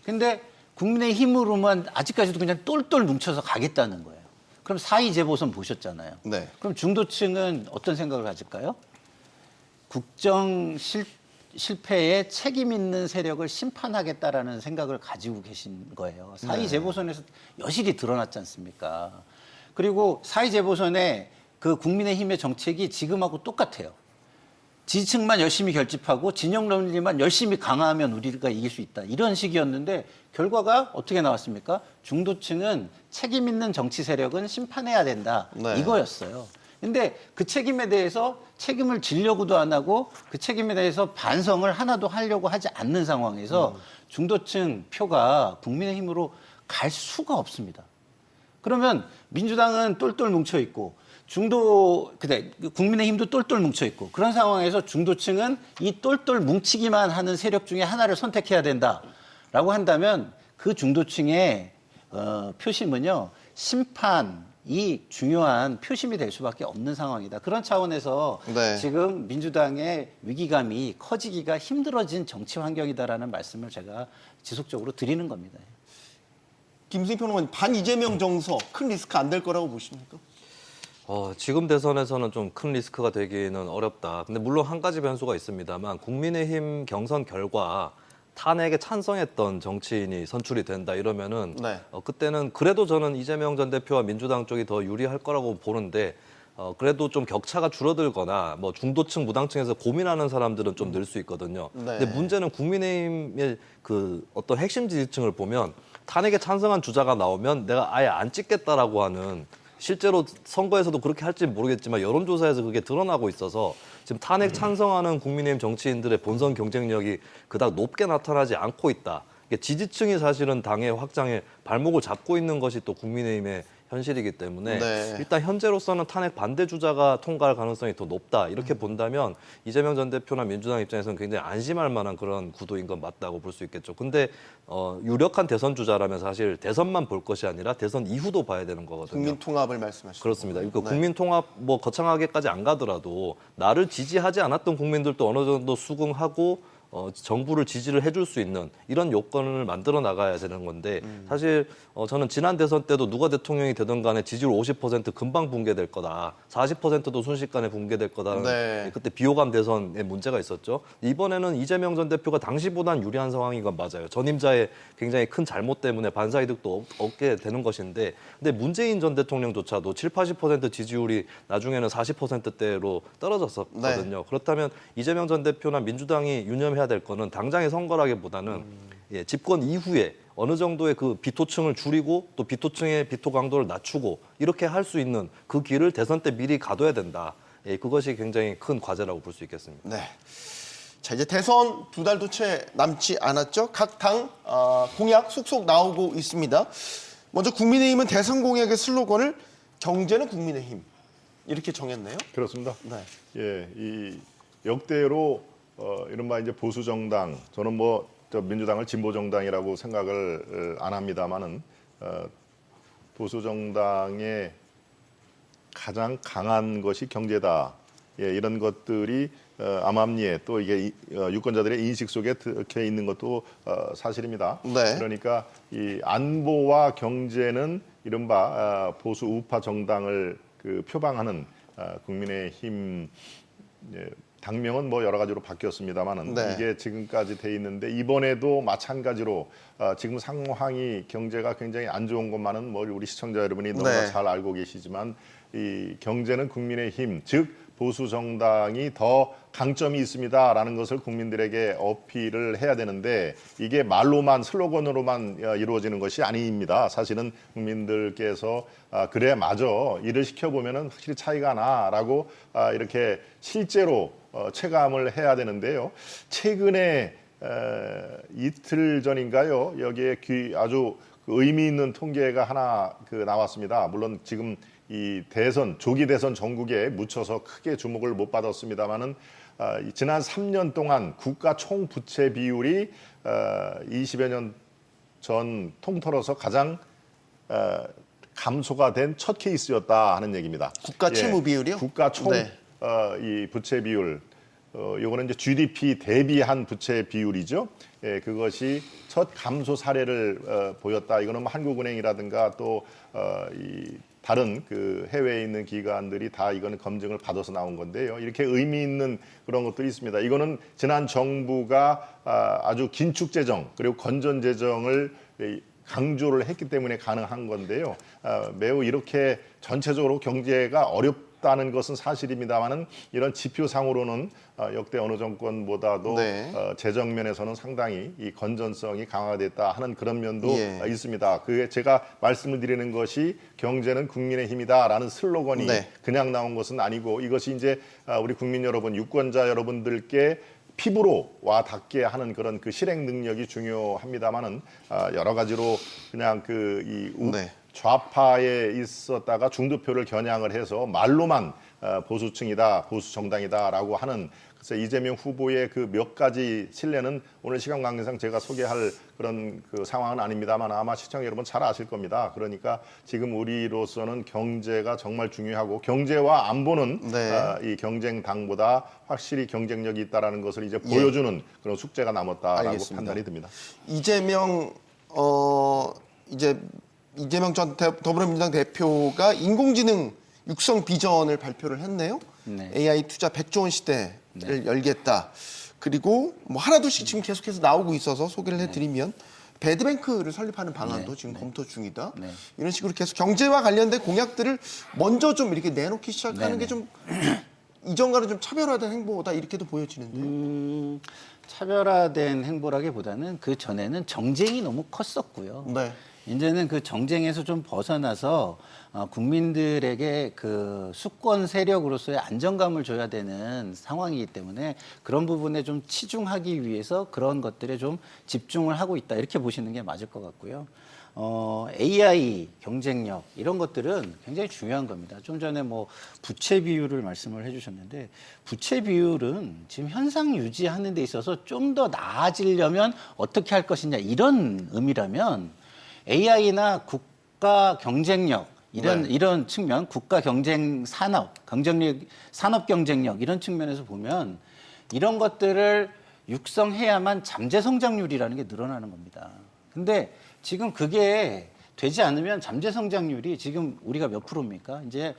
근데 국민의힘으로만 아직까지도 그냥 똘똘 뭉쳐서 가겠다는 거예요. 그럼 4.2 재보선 보셨잖아요. 네. 그럼 중도층은 어떤 생각을 가질까요? 국정 실패에 책임 있는 세력을 심판하겠다라는 생각을 가지고 계신 거예요. 4.2 재보선에서 여실히 드러났지 않습니까? 그리고 4.2 재보선에 그 국민의힘의 정책이 지금하고 똑같아요. 지지층만 열심히 결집하고 진영 논리만 열심히 강화하면 우리가 이길 수 있다. 이런 식이었는데 결과가 어떻게 나왔습니까? 중도층은 책임 있는 정치 세력은 심판해야 된다. 네. 이거였어요. 근데 그 책임에 대해서 책임을 지려고도 안 하고 그 책임에 대해서 반성을 하나도 하려고 하지 않는 상황에서 중도층 표가 국민의힘으로 갈 수가 없습니다. 그러면 민주당은 똘똘 뭉쳐 있고 국민의힘도 똘똘 뭉쳐 있고 그런 상황에서 중도층은 이 똘똘 뭉치기만 하는 세력 중에 하나를 선택해야 된다라고 한다면 그 중도층의 표심은요, 심판이 중요한 표심이 될 수밖에 없는 상황이다. 그런 차원에서 네. 지금 민주당의 위기감이 커지기가 힘들어진 정치 환경이다라는 말씀을 제가 지속적으로 드리는 겁니다. 김수희 평론가님, 반 이재명 정서 큰 리스크 안 될 거라고 보십니까? 지금 대선에서는 좀 큰 리스크가 되기는 어렵다. 근데 물론 한 가지 변수가 있습니다만 국민의힘 경선 결과 탄핵에 찬성했던 정치인이 선출이 된다 이러면은 네. 그때는 그래도 저는 이재명 전 대표와 민주당 쪽이 더 유리할 거라고 보는데 그래도 좀 격차가 줄어들거나 뭐 중도층, 무당층에서 고민하는 사람들은 좀 늘 수 있거든요. 네. 근데 문제는 국민의힘의 그 어떤 핵심 지지층을 보면 탄핵에 찬성한 주자가 나오면 내가 아예 안 찍겠다라고 하는, 실제로 선거에서도 그렇게 할지 모르겠지만 여론조사에서 그게 드러나고 있어서 지금 탄핵 찬성하는 국민의힘 정치인들의 본선 경쟁력이 그닥 높게 나타나지 않고 있다. 이게 지지층이 사실은 당의 확장에 발목을 잡고 있는 것이 또 국민의힘의 현실이기 때문에 네. 일단 현재로서는 탄핵 반대 주자가 통과할 가능성이 더 높다 이렇게 본다면 이재명 전 대표나 민주당 입장에서는 굉장히 안심할 만한 그런 구도인 건 맞다고 볼 수 있겠죠. 근데 유력한 대선 주자라면 사실 대선만 볼 것이 아니라 대선 이후도 봐야 되는 거거든요. 국민 통합을 말씀하시죠. 그렇습니다. 그러니까 네. 국민 통합 뭐 거창하게까지 안 가더라도 나를 지지하지 않았던 국민들도 어느 정도 수긍하고 정부를 지지를 해줄 수 있는 이런 요건을 만들어 나가야 되는 건데 사실 저는 지난 대선 때도 누가 대통령이 되든 간에 지지율 50% 금방 붕괴될 거다. 40%도 순식간에 붕괴될 거다라는 네. 그때 비호감 대선에 문제가 있었죠. 이번에는 이재명 전 대표가 당시보단 유리한 상황인 건 맞아요. 전임자의 굉장히 큰 잘못 때문에 반사이득도 얻게 되는 것인데 근데 문재인 전 대통령조차도 70-80% 지지율이 나중에는 40%대로 떨어졌었거든요. 네. 그렇다면 이재명 전 대표나 민주당이 유념해야 될 거는 당장의 선거라기보다는 예, 집권 이후에 어느 정도의 그 비토층을 줄이고 또 비토층의 비토 강도를 낮추고 이렇게 할 수 있는 그 길을 대선 때 미리 가둬야 된다. 예, 그것이 굉장히 큰 과제라고 볼 수 있겠습니다. 네. 자, 이제 대선 2달도 채 남지 않았죠. 각 당 공약 속속 나오고 있습니다. 먼저 국민의힘은 대선 공약의 슬로건을 경제는 국민의힘 이렇게 정했네요. 그렇습니다. 네. 예, 이 역대로 이른바 이제 보수 정당, 저는 뭐 민주당을 진보 정당이라고 생각을 안 합니다만은 보수 정당의 가장 강한 것이 경제다. 예, 이런 것들이 암암리에 또 이게 유권자들의 인식 속에 들어 있는 것도 사실입니다. 네. 그러니까 이 안보와 경제는 이른바 보수 우파 정당을 그 표방하는 국민의힘 당명은 뭐 여러 가지로 바뀌었습니다만은 네. 이게 지금까지 돼 있는데 이번에도 마찬가지로 지금 상황이 경제가 굉장히 안 좋은 것만은 뭐 우리 시청자 여러분이 너무나 네. 잘 알고 계시지만 이 경제는 국민의힘 즉 보수 정당이 더 강점이 있습니다라는 것을 국민들에게 어필을 해야 되는데 이게 말로만 슬로건으로만 이루어지는 것이 아닙니다. 사실은 국민들께서 그래 맞아 일을 시켜보면은 확실히 차이가 나라고 이렇게 실제로 체감을 해야 되는데요. 최근에 이틀 전인가요? 여기에 아주 의미 있는 통계가 하나 나왔습니다. 물론 지금 이 대선 조기 대선 전국에 묻혀서 크게 주목을 못 받았습니다만은 지난 3년 동안 국가 총 부채 비율이 20여 년 전 통틀어서 가장 감소가 된 첫 케이스였다 하는 얘기입니다. 국가 채무 비율이요? 국가 총 네. 이 부채 비율. 요거는 이제 GDP 대비한 부채 비율이죠. 예, 그것이 첫 감소 사례를 보였다. 이거는 뭐 한국은행이라든가 또 이 다른 그 해외에 있는 기관들이 다 이거는 검증을 받아서 나온 건데요. 이렇게 의미 있는 그런 것들이 있습니다. 이거는 지난 정부가 아주 긴축 재정 그리고 건전 재정을 강조를 했기 때문에 가능한 건데요. 매우 이렇게 전체적으로 경제가 어렵다는 것은 사실입니다만은 이런 지표상으로는 역대 어느 정권보다도 네. 재정 면에서는 상당히 이 건전성이 강화됐다 하는 그런 면도 예. 있습니다. 그게 제가 말씀을 드리는 것이 경제는 국민의 힘이다라는 슬로건이 네. 그냥 나온 것은 아니고 이것이 이제 우리 국민 여러분, 유권자 여러분들께 피부로 와 닿게 하는 그런 그 실행 능력이 중요합니다만은 여러 가지로 그냥 네. 좌파에 있었다가 중도표를 겨냥을 해서 말로만 보수층이다, 보수 정당이다라고 하는 그래서 이재명 후보의 그 몇 가지 신뢰는 오늘 시간 관계상 제가 소개할 그런 그 상황은 아닙니다만 아마 시청자 여러분 잘 아실 겁니다. 그러니까 지금 우리로서는 경제가 정말 중요하고 경제와 안보는 네. 이 경쟁당보다 확실히 경쟁력이 있다라는 것을 이제 보여주는 그런 숙제가 남았다라고 알겠습니다. 판단이 듭니다. 이재명 전 더불어민주당 대표가 인공지능 육성 비전을 발표를 했네요. 네. AI 투자 100조 원 시대를 열겠다. 그리고 뭐 하나둘씩 지금 계속해서 나오고 있어서 소개를 해드리면 배드뱅크를 설립하는 방안도 지금 검토 중이다. 네. 이런 식으로 계속 경제와 관련된 공약들을 먼저 좀 이렇게 내놓기 시작하는 게 좀 이전과는 좀 차별화된 행보다 이렇게도 보여지는데. 차별화된 행보라기보다는 그 전에는 정쟁이 너무 컸었고요. 네. 이제는 그 정쟁에서 좀 벗어나서 국민들에게 그 수권 세력으로서의 안정감을 줘야 되는 상황이기 때문에 그런 부분에 좀 치중하기 위해서 그런 것들에 좀 집중을 하고 있다 이렇게 보시는 게 맞을 것 같고요. AI 경쟁력 이런 것들은 굉장히 중요한 겁니다. 좀 전에 뭐 부채 비율을 말씀을 해주셨는데 부채 비율은 지금 현상 유지하는 데 있어서 좀 더 나아지려면 어떻게 할 것이냐 이런 의미라면 AI나 국가 경쟁력 이런 측면, 국가 경쟁 산업, 경쟁력, 산업 경쟁력 이런 측면에서 보면 이런 것들을 육성해야만 잠재 성장률이라는 게 늘어나는 겁니다. 근데 지금 그게 되지 않으면 잠재 성장률이 지금 우리가 몇 프로입니까? 이제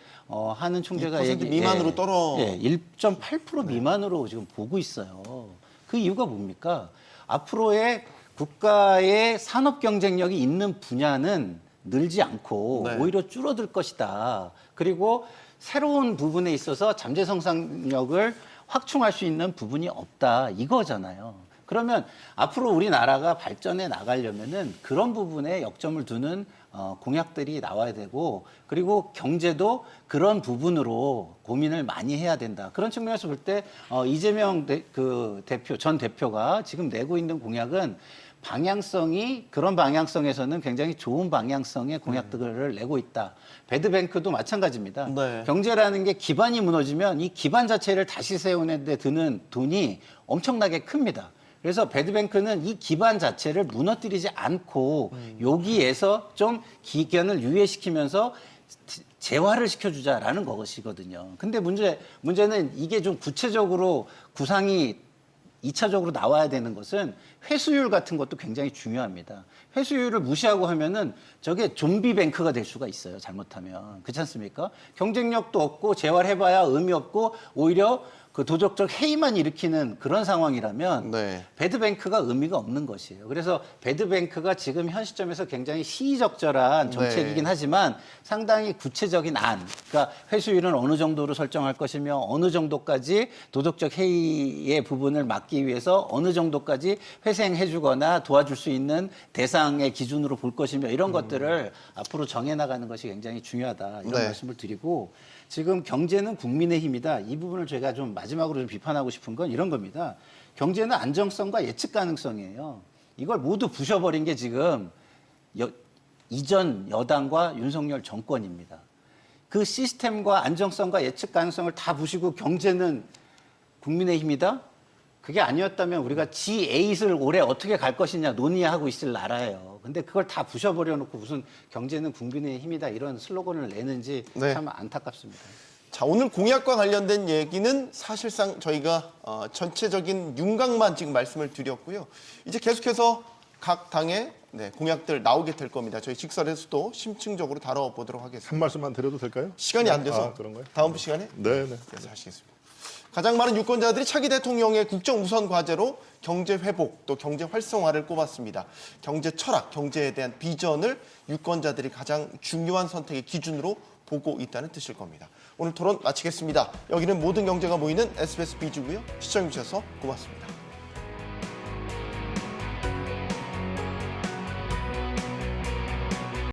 하는 총재가 2% 미만으로 떨어. 1.8% 미만으로 지금 보고 있어요. 그 이유가 뭡니까? 앞으로의 국가의 산업 경쟁력이 있는 분야는 늘지 않고 네. 오히려 줄어들 것이다. 그리고 새로운 부분에 있어서 잠재 성장력을 확충할 수 있는 부분이 없다. 이거잖아요. 그러면 앞으로 우리나라가 발전해 나가려면은 그런 부분에 역점을 두는 공약들이 나와야 되고 그리고 경제도 그런 부분으로 고민을 많이 해야 된다. 그런 측면에서 볼 때 이재명 전 대표가 지금 내고 있는 공약은 방향성이 그런 방향성에서는 굉장히 좋은 방향성의 공약들을 내고 있다. 배드뱅크도 마찬가지입니다. 네. 경제라는 게 기반이 무너지면 이 기반 자체를 다시 세우는 데 드는 돈이 엄청나게 큽니다. 그래서 배드뱅크는 이 기반 자체를 무너뜨리지 않고 여기에서 좀 기견을 유예시키면서 재활을 시켜주자라는 것이거든요. 근데 문제는 이게 좀 구체적으로 구상이 2차적으로 나와야 되는 것은 회수율 같은 것도 굉장히 중요합니다. 회수율을 무시하고 하면은 저게 좀비 뱅크가 될 수가 있어요. 잘못하면. 그렇지 않습니까? 경쟁력도 없고 재활해봐야 의미 없고 오히려 그 도덕적 해이만 일으키는 그런 상황이라면 네. 배드뱅크가 의미가 없는 것이에요. 그래서 배드뱅크가 지금 현 시점에서 굉장히 시의적절한 정책이긴 네. 하지만 상당히 구체적인 안, 그러니까 회수율은 어느 정도로 설정할 것이며 어느 정도까지 도덕적 해이의 부분을 막기 위해서 어느 정도까지 회생해주거나 도와줄 수 있는 대상의 기준으로 볼 것이며 이런 것들을 앞으로 정해나가는 것이 굉장히 중요하다 이런 네. 말씀을 드리고 지금 경제는 국민의 힘이다. 이 부분을 제가 좀 마지막으로 좀 비판하고 싶은 건 이런 겁니다. 경제는 안정성과 예측 가능성이에요. 이걸 모두 부셔버린 게 지금 이전 여당과 윤석열 정권입니다. 그 시스템과 안정성과 예측 가능성을 다 부시고 경제는 국민의 힘이다? 그게 아니었다면 우리가 G8을 올해 어떻게 갈 것이냐 논의하고 있을 나라예요. 근데 그걸 다 부셔버려 놓고 무슨 경제는 국민의 힘이다 이런 슬로건을 내는지 네. 참 안타깝습니다. 자, 오늘 공약과 관련된 얘기는 사실상 저희가 전체적인 윤곽만 지금 말씀을 드렸고요. 이제 계속해서 각 당의 공약들 나오게 될 겁니다. 저희 직설에서도 심층적으로 다뤄보도록 하겠습니다. 한 말씀만 드려도 될까요? 시간이 안 돼서 그런가요? 다음 시간에 네. 그래서 하시겠습니다. 가장 많은 유권자들이 차기 대통령의 국정 우선 과제로 경제 회복 또 경제 활성화를 꼽았습니다. 경제 철학, 경제에 대한 비전을 유권자들이 가장 중요한 선택의 기준으로 보고 있다는 뜻일 겁니다. 오늘 토론 마치겠습니다. 여기는 모든 경제가 모이는 SBS 비즈고요. 시청해주셔서 고맙습니다.